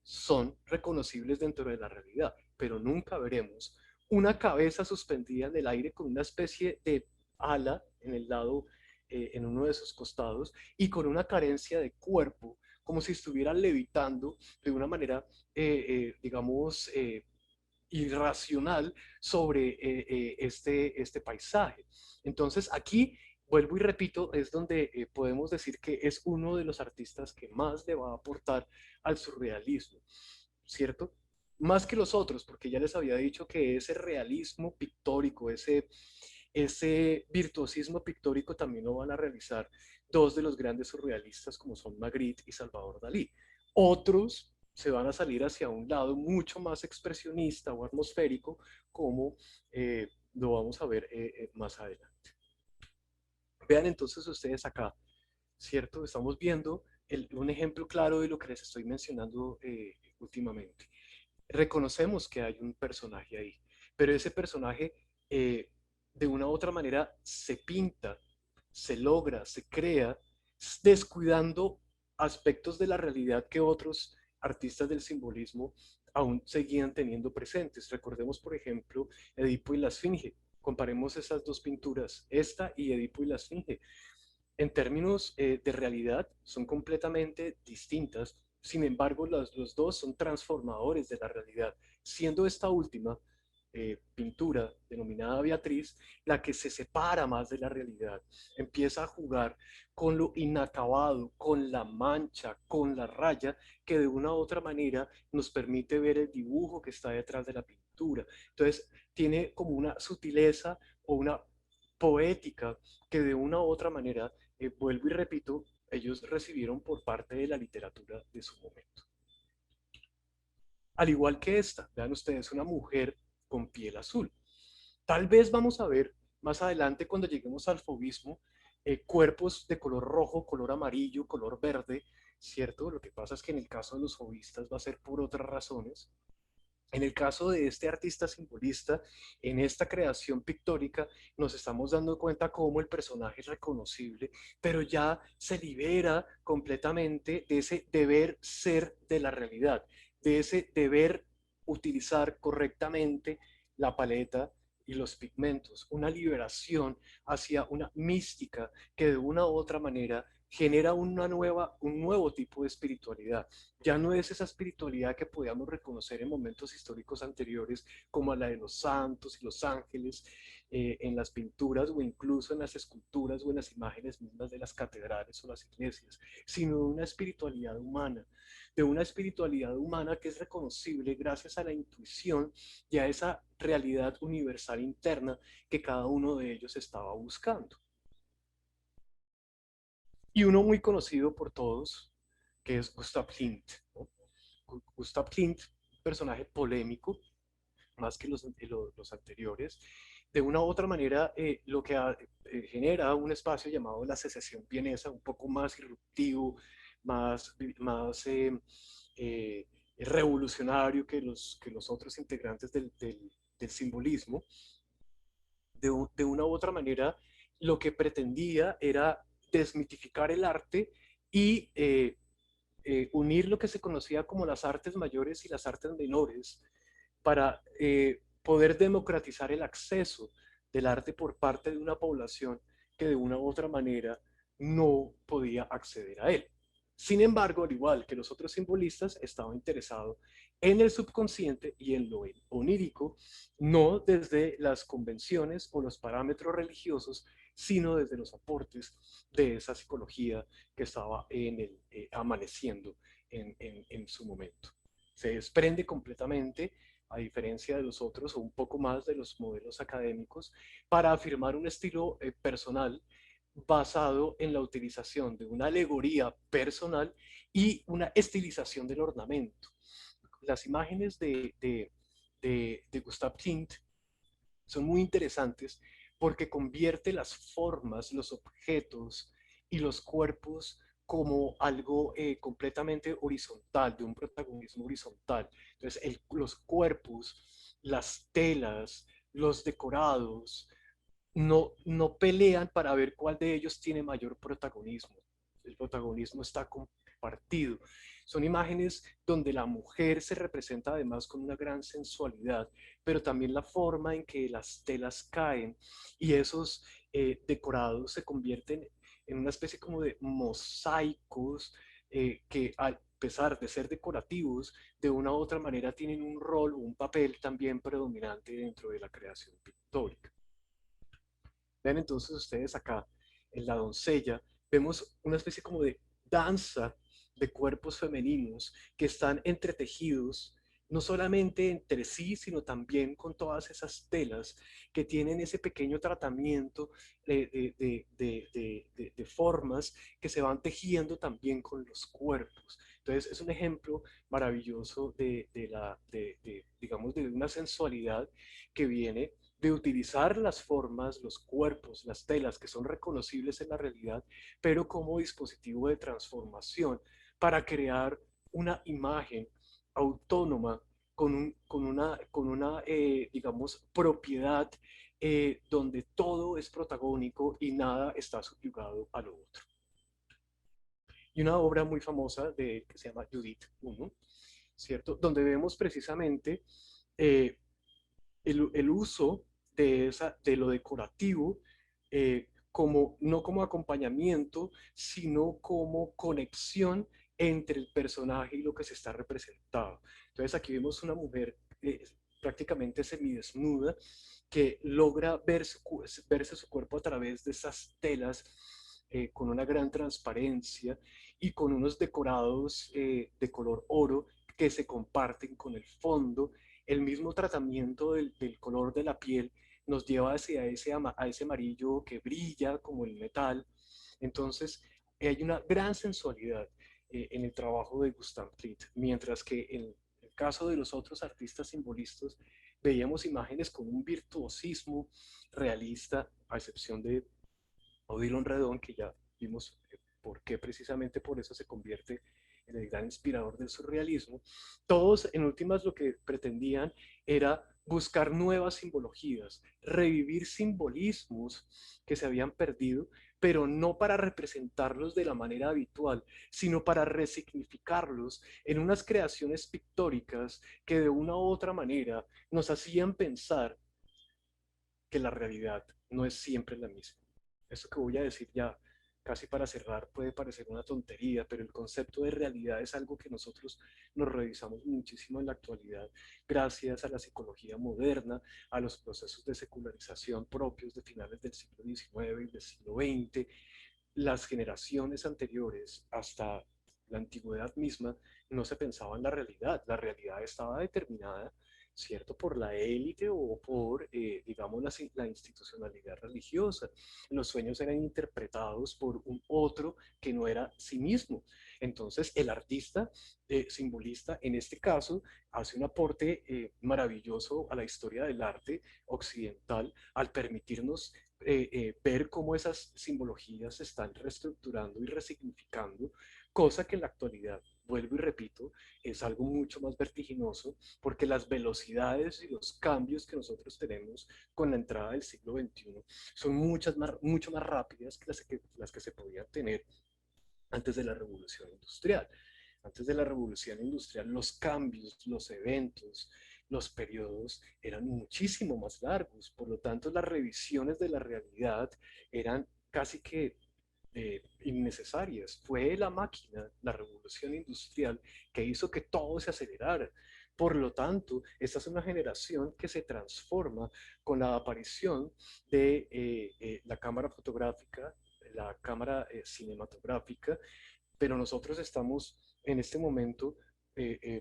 son reconocibles dentro de la realidad, pero nunca veremos una cabeza suspendida en el aire con una especie de ala en el lado, en uno de sus costados, y con una carencia de cuerpo, como si estuviera levitando de una manera, digamos, irracional sobre este paisaje. Entonces aquí vuelvo y repito, es donde podemos decir que es uno de los artistas que más le va a aportar al surrealismo, ¿cierto? Más que los otros, porque ya les había dicho que ese realismo pictórico, ese virtuosismo pictórico también lo van a realizar dos de los grandes surrealistas como son Magritte y Salvador Dalí. Otros se van a salir hacia un lado mucho más expresionista o atmosférico, como lo vamos a ver más adelante. Vean entonces ustedes acá, ¿cierto? Estamos viendo un ejemplo claro de lo que les estoy mencionando últimamente. Reconocemos que hay un personaje ahí, pero ese personaje de una u otra manera se pinta, se logra, se crea, descuidando aspectos de la realidad que otros artistas del simbolismo aún seguían teniendo presentes. Recordemos, por ejemplo, Edipo y la Esfinge. Comparemos esas dos pinturas, esta y Edipo y la Esfinge. En términos de realidad son completamente distintas, sin embargo los dos son transformadores de la realidad, siendo esta última pintura denominada Beatriz la que se separa más de la realidad, empieza a jugar con lo inacabado, con la mancha, con la raya, que de una u otra manera nos permite ver el dibujo que está detrás de la pintura. Entonces tiene como una sutileza o una poética que de una u otra manera vuelvo y repito, ellos recibieron por parte de la literatura de su momento. Al igual que esta, vean ustedes, una mujer con piel azul. Tal vez vamos a ver más adelante cuando lleguemos al fauvismo, cuerpos de color rojo, color amarillo, color verde, ¿cierto? Lo que pasa es que en el caso de los fauvistas va a ser por otras razones. En el caso de este artista simbolista, en esta creación pictórica, nos estamos dando cuenta cómo el personaje es reconocible, pero ya se libera completamente de ese deber ser de la realidad, de ese deber utilizar correctamente la paleta y los pigmentos, una liberación hacia una mística que de una u otra manera genera un nuevo tipo de espiritualidad. Ya no es esa espiritualidad que podíamos reconocer en momentos históricos anteriores, como la de los santos y los ángeles, en las pinturas o incluso en las esculturas o en las imágenes mismas de las catedrales o las iglesias, sino de una espiritualidad humana que es reconocible gracias a la intuición y a esa realidad universal interna que cada uno de ellos estaba buscando. Y uno muy conocido por todos, que es Gustav Klimt, ¿no? Gustav Klimt, personaje polémico, más que los anteriores, de una u otra manera lo que genera un espacio llamado la secesión vienesa, un poco más irruptivo, más eh, revolucionario que los otros integrantes del simbolismo. De una u otra manera, lo que pretendía era desmitificar el arte y unir lo que se conocía como las artes mayores y las artes menores para poder democratizar el acceso del arte por parte de una población que de una u otra manera no podía acceder a él. Sin embargo, al igual que los otros simbolistas, estaba interesado en el subconsciente y en lo onírico, no desde las convenciones o los parámetros religiosos, sino desde los aportes de esa psicología que estaba amaneciendo en su momento. Se desprende completamente, a diferencia de los otros, o un poco más de los modelos académicos, para afirmar un estilo personal basado en la utilización de una alegoría personal y una estilización del ornamento. Las imágenes de Gustav Klimt son muy interesantes porque convierte las formas, los objetos y los cuerpos como algo completamente horizontal, de un protagonismo horizontal. Entonces, los cuerpos, las telas, los decorados, no pelean para ver cuál de ellos tiene mayor protagonismo. El protagonismo está compartido. Son imágenes donde la mujer se representa además con una gran sensualidad, pero también la forma en que las telas caen y esos decorados se convierten en una especie como de mosaicos que a pesar de ser decorativos, de una u otra manera tienen un rol o un papel también predominante dentro de la creación pictórica. Vean entonces ustedes acá, en La doncella, vemos una especie como de danza de cuerpos femeninos que están entretejidos no solamente entre sí, sino también con todas esas telas que tienen ese pequeño tratamiento de formas que se van tejiendo también con los cuerpos. Entonces es un ejemplo maravilloso digamos, de una sensualidad que viene de utilizar las formas, los cuerpos, las telas que son reconocibles en la realidad, pero como dispositivo de transformación para crear una imagen autónoma con una digamos, propiedad donde todo es protagónico y nada está subyugado a lo otro. Y una obra muy famosa de él que se llama Judith I, ¿cierto? Donde vemos precisamente eh, el uso de lo decorativo no como acompañamiento, sino como conexión entre el personaje y lo que se está representado. Entonces aquí vemos una mujer prácticamente semidesnuda que logra verse su cuerpo a través de esas telas con una gran transparencia y con unos decorados de color oro que se comparten con el fondo. El mismo tratamiento del color de la piel nos lleva hacia a ese amarillo que brilla como el metal. Entonces, hay una gran sensualidad en el trabajo de Gustav Klimt, mientras que en el caso de los otros artistas simbolistas veíamos imágenes con un virtuosismo realista, a excepción de Odilon Redon, que ya vimos por qué precisamente por eso se convierte en el gran inspirador del surrealismo. Todos en últimas lo que pretendían era buscar nuevas simbologías, revivir simbolismos que se habían perdido, pero no para representarlos de la manera habitual, sino para resignificarlos en unas creaciones pictóricas que de una u otra manera nos hacían pensar que la realidad no es siempre la misma. Esto que voy a decir ya casi para cerrar puede parecer una tontería, pero el concepto de realidad es algo que nosotros nos revisamos muchísimo en la actualidad, gracias a la psicología moderna, a los procesos de secularización propios de finales del siglo XIX y del siglo XX. Las generaciones anteriores, hasta la antigüedad misma, no se pensaba en la realidad estaba determinada, ¿cierto?, por la élite o por, digamos, la institucionalidad religiosa. Los sueños eran interpretados por un otro que no era sí mismo. Entonces, el artista simbolista, en este caso, hace un aporte maravilloso a la historia del arte occidental al permitirnos ver cómo esas simbologías se están reestructurando y resignificando, cosa que en la actualidad, vuelvo y repito, es algo mucho más vertiginoso porque las velocidades y los cambios que nosotros tenemos con la entrada del siglo XXI son mucho más rápidas que las que se podían tener antes de la revolución industrial. Antes de la revolución industrial, los cambios, los eventos, los periodos eran muchísimo más largos. Por lo tanto, las revisiones de la realidad eran casi que innecesarias. Fue la máquina, la revolución industrial, que hizo que todo se acelerara. Por lo tanto, esta es una generación que se transforma con la aparición de la cámara fotográfica, la cámara cinematográfica, pero nosotros estamos en este momento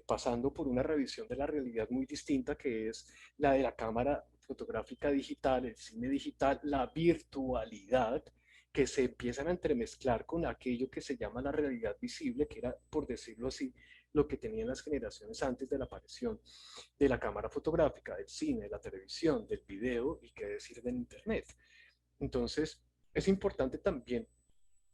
pasando por una revisión de la realidad muy distinta, que es la de la cámara fotográfica digital, el cine digital, la virtualidad, que se empiezan a entremezclar con aquello que se llama la realidad visible, que era, por decirlo así, lo que tenían las generaciones antes de la aparición de la cámara fotográfica, del cine, de la televisión, del video y qué decir del Internet. Entonces, es importante también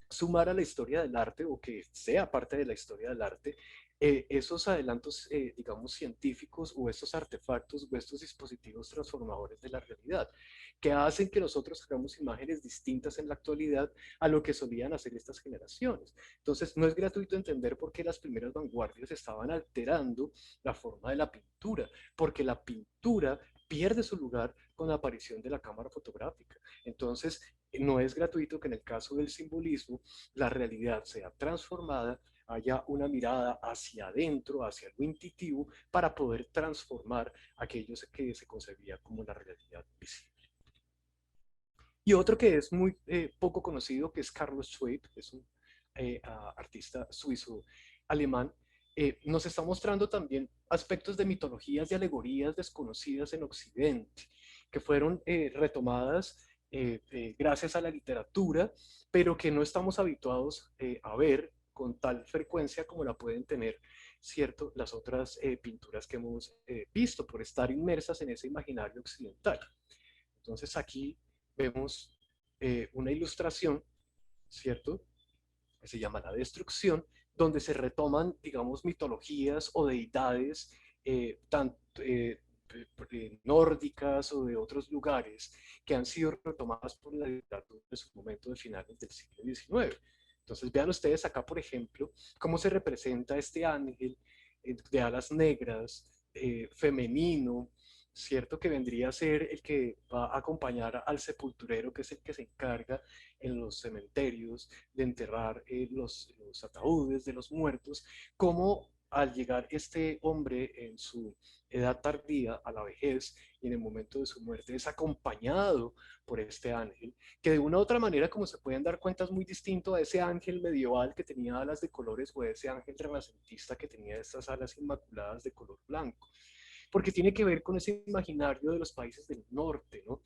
sumar a la historia del arte o que sea parte de la historia del arte esos adelantos, digamos, científicos o estos artefactos o estos dispositivos transformadores de la realidad, que hacen que nosotros hagamos imágenes distintas en la actualidad a lo que solían hacer estas generaciones. Entonces, no es gratuito entender por qué las primeras vanguardias estaban alterando la forma de la pintura, porque la pintura pierde su lugar con la aparición de la cámara fotográfica. Entonces, no es gratuito que en el caso del simbolismo la realidad sea transformada, haya una mirada hacia adentro, hacia lo intuitivo, para poder transformar aquello que se concebía como la realidad visible. Y otro que es muy poco conocido, que es Carlos Schweib, es un artista suizo-alemán, nos está mostrando también aspectos de mitologías y alegorías desconocidas en Occidente, que fueron retomadas gracias a la literatura, pero que no estamos habituados a ver con tal frecuencia como la pueden tener, ¿cierto?, las otras pinturas que hemos visto por estar inmersas en ese imaginario occidental. Entonces aquí vemos una ilustración, ¿cierto?, que se llama La Destrucción, donde se retoman, digamos, mitologías o deidades, tanto nórdicas o de otros lugares, que han sido retomadas por la literatura en su momento de finales del siglo XIX. Entonces vean ustedes acá, por ejemplo, cómo se representa este ángel de alas negras, femenino, ¿cierto? Que vendría a ser el que va a acompañar al sepulturero, que es el que se encarga en los cementerios de enterrar los ataúdes de los muertos, como al llegar este hombre en su edad tardía a la vejez y en el momento de su muerte es acompañado por este ángel, que de una u otra manera, como se pueden dar cuenta, es muy distinto a ese ángel medieval que tenía alas de colores o a ese ángel renacentista que tenía estas alas inmaculadas de color blanco, porque tiene que ver con ese imaginario de los países del norte, ¿no?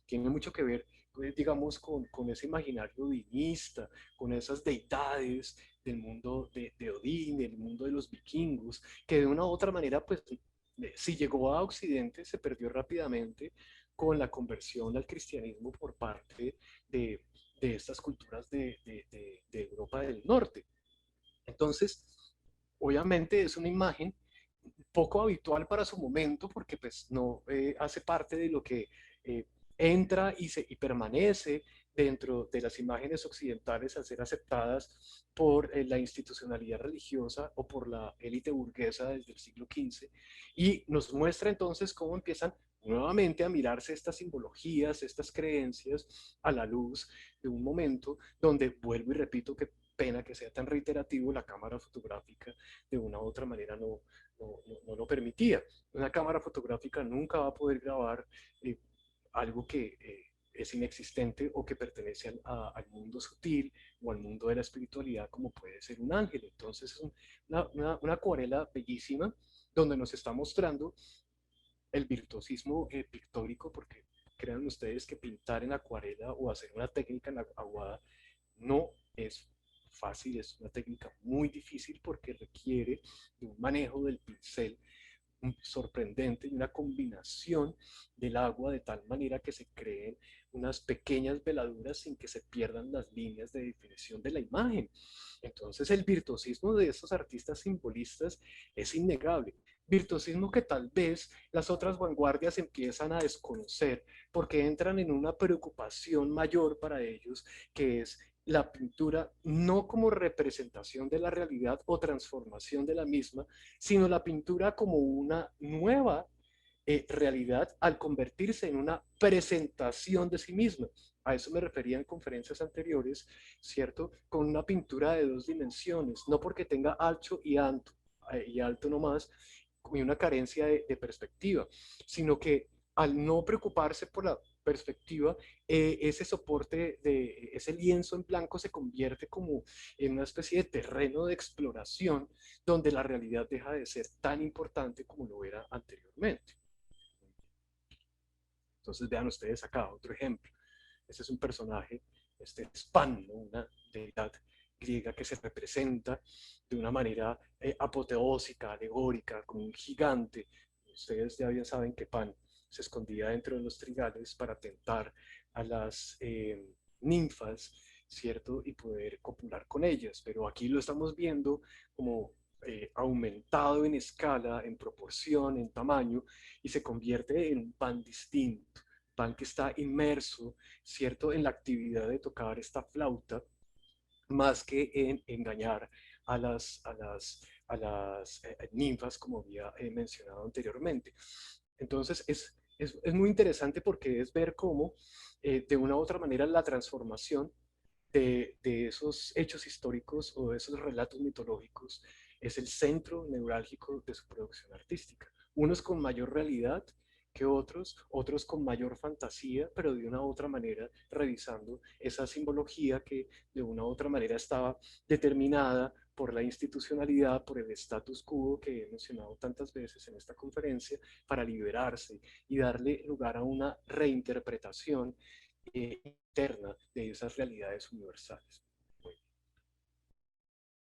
Tiene mucho que ver, digamos, con ese imaginario divinista, con esas deidades del mundo de Odín, del mundo de los vikingos, que de una u otra manera, pues, si llegó a Occidente, se perdió rápidamente con la conversión al cristianismo por parte de estas culturas de Europa del Norte. Entonces, obviamente es una imagen poco habitual para su momento porque pues no hace parte de lo que eh, entra y permanece dentro de las imágenes occidentales al ser aceptadas por la institucionalidad religiosa o por la élite burguesa desde el siglo XV, y nos muestra entonces cómo empiezan nuevamente a mirarse estas simbologías, estas creencias a la luz de un momento donde, vuelvo y repito, que pena que sea tan reiterativo, la cámara fotográfica de una u otra manera no lo permitía. Una cámara fotográfica nunca va a poder grabar algo que es inexistente o que pertenece al mundo sutil o al mundo de la espiritualidad, como puede ser un ángel. Entonces es una acuarela bellísima donde nos está mostrando el virtuosismo pictórico, porque crean ustedes que pintar en acuarela o hacer una técnica en aguada no es fácil, es una técnica muy difícil porque requiere de un manejo del pincel sorprendente y una combinación del agua de tal manera que se creen unas pequeñas veladuras sin que se pierdan las líneas de definición de la imagen. Entonces el virtuosismo de estos artistas simbolistas es innegable. Virtuosismo que tal vez las otras vanguardias empiezan a desconocer porque entran en una preocupación mayor para ellos, que es la pintura no como representación de la realidad o transformación de la misma, sino la pintura como una nueva realidad al convertirse en una presentación de sí misma. A eso me refería en conferencias anteriores, ¿cierto? Con una pintura de dos dimensiones, no porque tenga ancho y alto nomás, y una carencia de perspectiva, sino que al no preocuparse por la perspectiva, ese soporte, ese lienzo en blanco se convierte como en una especie de terreno de exploración donde la realidad deja de ser tan importante como lo era anteriormente. Entonces vean ustedes acá otro ejemplo. Este es un personaje, este es Pan, ¿no? Una deidad griega que se representa de una manera apoteósica, alegórica, como un gigante. Ustedes ya bien saben que Pan se escondía dentro de los trigales para tentar a las ninfas, ¿cierto? Y poder copular con ellas. Pero aquí lo estamos viendo como aumentado en escala, en proporción, en tamaño, y se convierte en un Pan distinto. Pan que está inmerso, ¿cierto?, en la actividad de tocar esta flauta, más que en engañar a las ninfas, como había mencionado anteriormente. Entonces, es muy interesante porque es ver cómo, de una u otra manera, la transformación de esos hechos históricos o de esos relatos mitológicos es el centro neurálgico de su producción artística. Unos con mayor realidad que otros con mayor fantasía, pero de una u otra manera revisando esa simbología que de una u otra manera estaba determinada por la institucionalidad, por el status quo que he mencionado tantas veces en esta conferencia, para liberarse y darle lugar a una reinterpretación interna de esas realidades universales.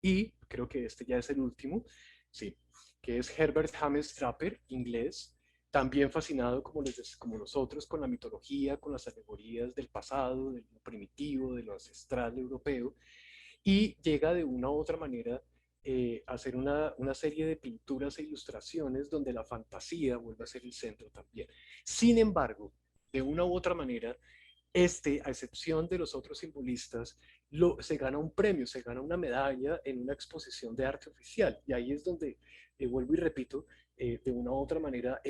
Y creo que este ya es el último, sí, que es Herbert James Draper, inglés, también fascinado como nosotros con la mitología, con las alegorías del pasado, de lo primitivo, de lo ancestral europeo, y llega de una u otra manera a hacer una serie de pinturas e ilustraciones donde la fantasía vuelve a ser el centro también. Sin embargo, de una u otra manera, a excepción de los otros simbolistas, se gana un premio, se gana una medalla en una exposición de arte oficial. Y ahí es donde, vuelvo y repito, de una u otra manera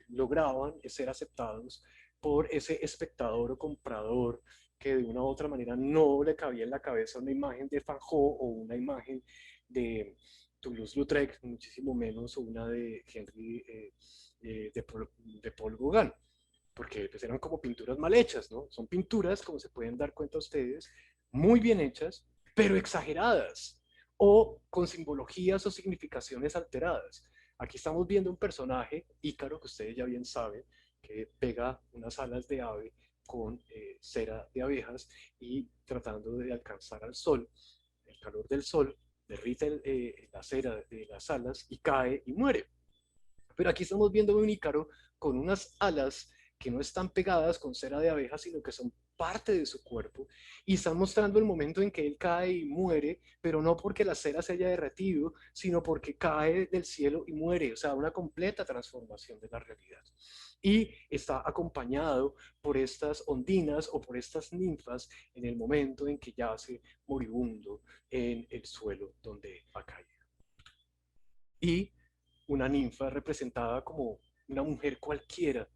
lograban ser aceptados por ese espectador o comprador que de una u otra manera no le cabía en la cabeza una imagen de Van Gogh o una imagen de Toulouse-Lautrec, muchísimo menos, o una de Henry de Paul Gauguin, porque pues eran como pinturas mal hechas, ¿no? Son pinturas, como se pueden dar cuenta ustedes, muy bien hechas, pero exageradas, o con simbologías o significaciones alteradas. Aquí estamos viendo un personaje, Ícaro, que ustedes ya bien saben, que pega unas alas de ave con cera de abejas y tratando de alcanzar al sol, el calor del sol, derrite la cera de las alas y cae y muere. Pero aquí estamos viendo un Ícaro con unas alas que no están pegadas con cera de abeja, sino que son parte de su cuerpo, y están mostrando el momento en que él cae y muere, pero no porque la cera se haya derretido, sino porque cae del cielo y muere, o sea, una completa transformación de la realidad. Y está acompañado por estas ondinas o por estas ninfas en el momento en que yace moribundo en el suelo donde ha caído. Y una ninfa representada como una mujer cualquiera,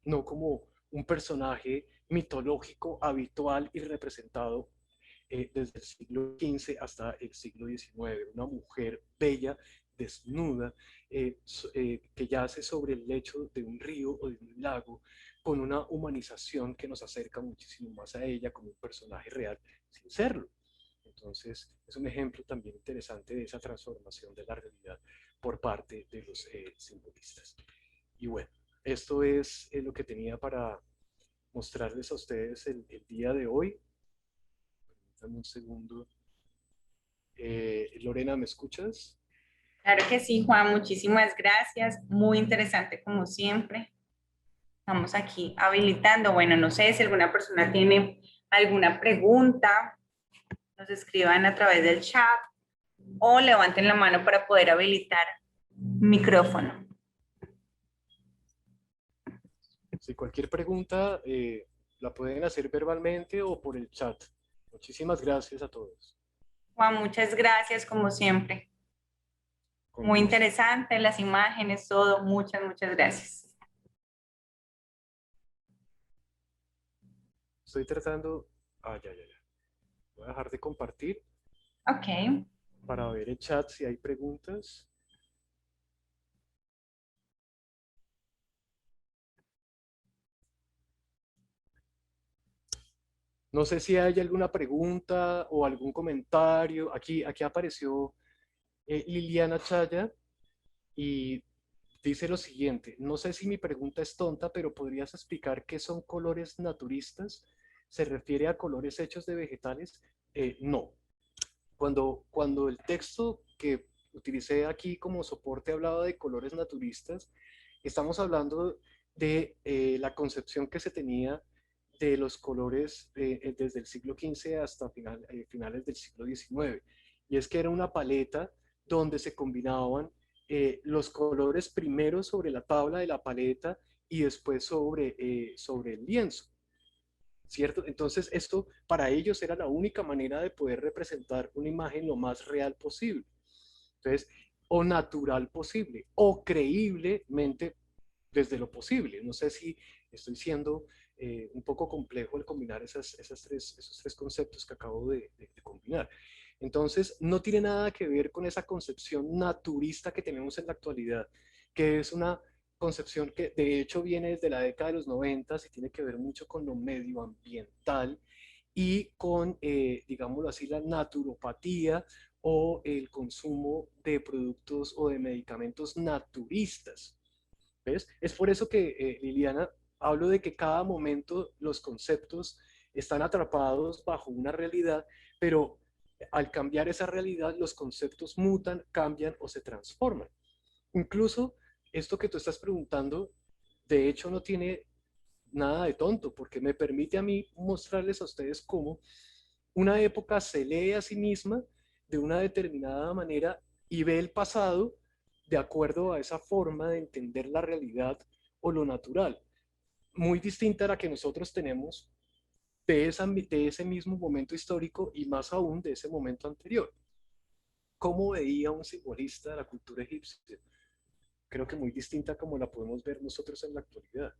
no como un personaje mitológico habitual y representado desde el siglo XV hasta el siglo XIX, una mujer bella, desnuda, que yace sobre el lecho de un río o de un lago, con una humanización que nos acerca muchísimo más a ella como un personaje real, sin serlo. Entonces, es un ejemplo también interesante de esa transformación de la realidad por parte de los simbolistas. Y bueno, esto es lo que tenía para mostrarles a ustedes el día de hoy. Dame un segundo. Lorena, ¿me escuchas? Claro que sí, Juan, muchísimas gracias. Muy interesante como siempre. Estamos aquí habilitando. Bueno, no sé si alguna persona tiene alguna pregunta, nos escriban a través del chat o levanten la mano para poder habilitar micrófono. Si cualquier pregunta la pueden hacer verbalmente o por el chat. Muchísimas gracias a todos. Juan, muchas gracias como siempre. Con Muy gusto. interesante las imágenes, todo. Muchas, muchas gracias. Estoy tratando... Ah, ya. Voy a dejar de compartir Ok. para ver el chat si hay preguntas. No sé si hay alguna pregunta o algún comentario. Aquí apareció Liliana Chaya y dice lo siguiente: no sé si mi pregunta es tonta, pero ¿podrías explicar qué son colores naturistas? ¿Se refiere a colores hechos de vegetales? No. Cuando el texto que utilicé aquí como soporte hablaba de colores naturistas, estamos hablando de la concepción que se tenía de los colores desde el siglo XV hasta finales del siglo XIX. Y es que era una paleta donde se combinaban los colores primero sobre la tabla de la paleta y después sobre el lienzo. ¿Cierto? Entonces esto para ellos era la única manera de poder representar una imagen lo más real posible. Entonces, o natural posible, o creíblemente desde lo posible. No sé si estoy siendo un poco complejo al combinar esos tres conceptos que acabo de combinar. Entonces, no tiene nada que ver con esa concepción naturista que tenemos en la actualidad, que es una concepción que de hecho viene desde la década de los 90 y tiene que ver mucho con lo medioambiental y con, digámoslo así, la naturopatía o el consumo de productos o de medicamentos naturistas. ¿Ves? Es por eso que, Liliana, hablo de que cada momento los conceptos están atrapados bajo una realidad, pero al cambiar esa realidad, los conceptos mutan, cambian o se transforman. Incluso esto que tú estás preguntando, de hecho, no tiene nada de tonto, porque me permite a mí mostrarles a ustedes cómo una época se lee a sí misma de una determinada manera y ve el pasado de acuerdo a esa forma de entender la realidad o lo natural, muy distinta a la que nosotros tenemos de ese mismo momento histórico y más aún de ese momento anterior. ¿Cómo veía un simbolista de la cultura egipcia? Creo que muy distinta como la podemos ver nosotros en la actualidad.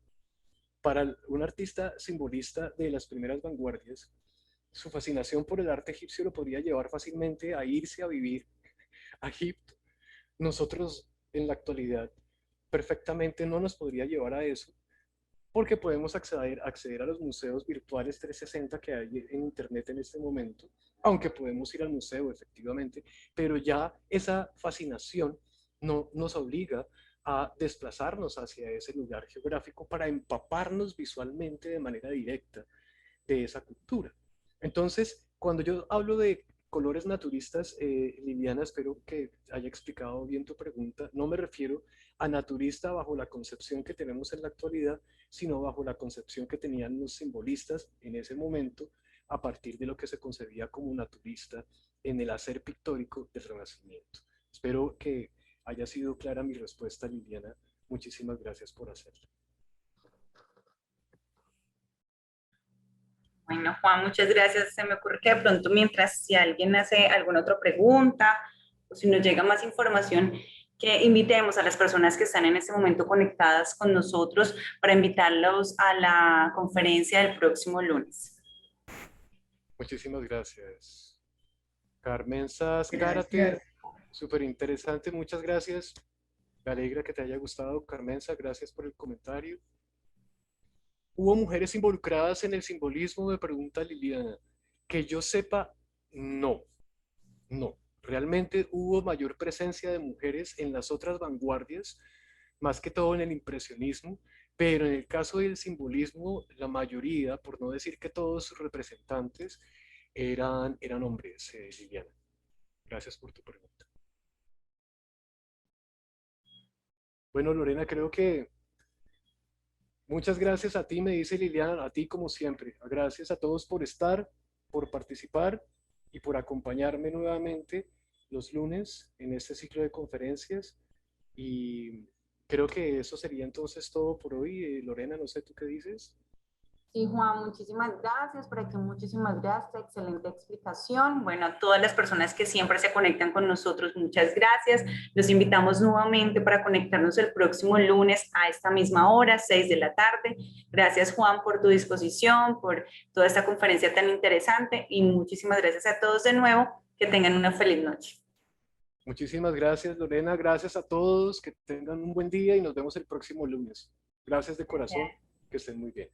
Para un artista simbolista de las primeras vanguardias, su fascinación por el arte egipcio lo podría llevar fácilmente a irse a vivir a Egipto. Nosotros en la actualidad perfectamente no nos podría llevar a eso porque podemos acceder a los museos virtuales 360 que hay en Internet en este momento, aunque podemos ir al museo efectivamente, pero ya esa fascinación no nos obliga a desplazarnos hacia ese lugar geográfico para empaparnos visualmente de manera directa de esa cultura. Entonces, cuando yo hablo de colores naturistas, Liliana, espero que haya explicado bien tu pregunta. No me refiero a naturista bajo la concepción que tenemos en la actualidad, sino bajo la concepción que tenían los simbolistas en ese momento a partir de lo que se concebía como naturista en el hacer pictórico del Renacimiento. Espero que haya sido clara mi respuesta, Liliana. Muchísimas gracias por hacerlo. Bueno, Juan, muchas gracias. Se me ocurre que de pronto mientras si alguien hace alguna otra pregunta o si nos llega más información, que invitemos a las personas que están en este momento conectadas con nosotros para invitarlos a la conferencia del próximo lunes. Muchísimas gracias. Carmen Zárate, súper interesante, muchas gracias. Me alegra que te haya gustado, Carmenza, gracias por el comentario. ¿Hubo mujeres involucradas en el simbolismo? Me pregunta Liliana. Que yo sepa, no, no. Realmente hubo mayor presencia de mujeres en las otras vanguardias, más que todo en el impresionismo, pero en el caso del simbolismo, la mayoría, por no decir que todos sus representantes, eran hombres, Liliana. Gracias por tu pregunta. Bueno, Lorena, creo que muchas gracias a ti, me dice Liliana, a ti como siempre. Gracias a todos por estar, por participar y por acompañarme nuevamente los lunes en este ciclo de conferencias. Y creo que eso sería entonces todo por hoy. Lorena, no sé tú qué dices. Sí, Juan, muchísimas gracias por aquí, muchísimas gracias, excelente explicación. Bueno, a todas las personas que siempre se conectan con nosotros, muchas gracias. Los invitamos nuevamente para conectarnos el próximo lunes a esta misma hora, 6 de la tarde. Gracias, Juan, por tu disposición, por toda esta conferencia tan interesante y muchísimas gracias a todos de nuevo. Que tengan una feliz noche. Muchísimas gracias, Lorena. Gracias a todos. Que tengan un buen día y nos vemos el próximo lunes. Gracias de corazón. Que estén muy bien.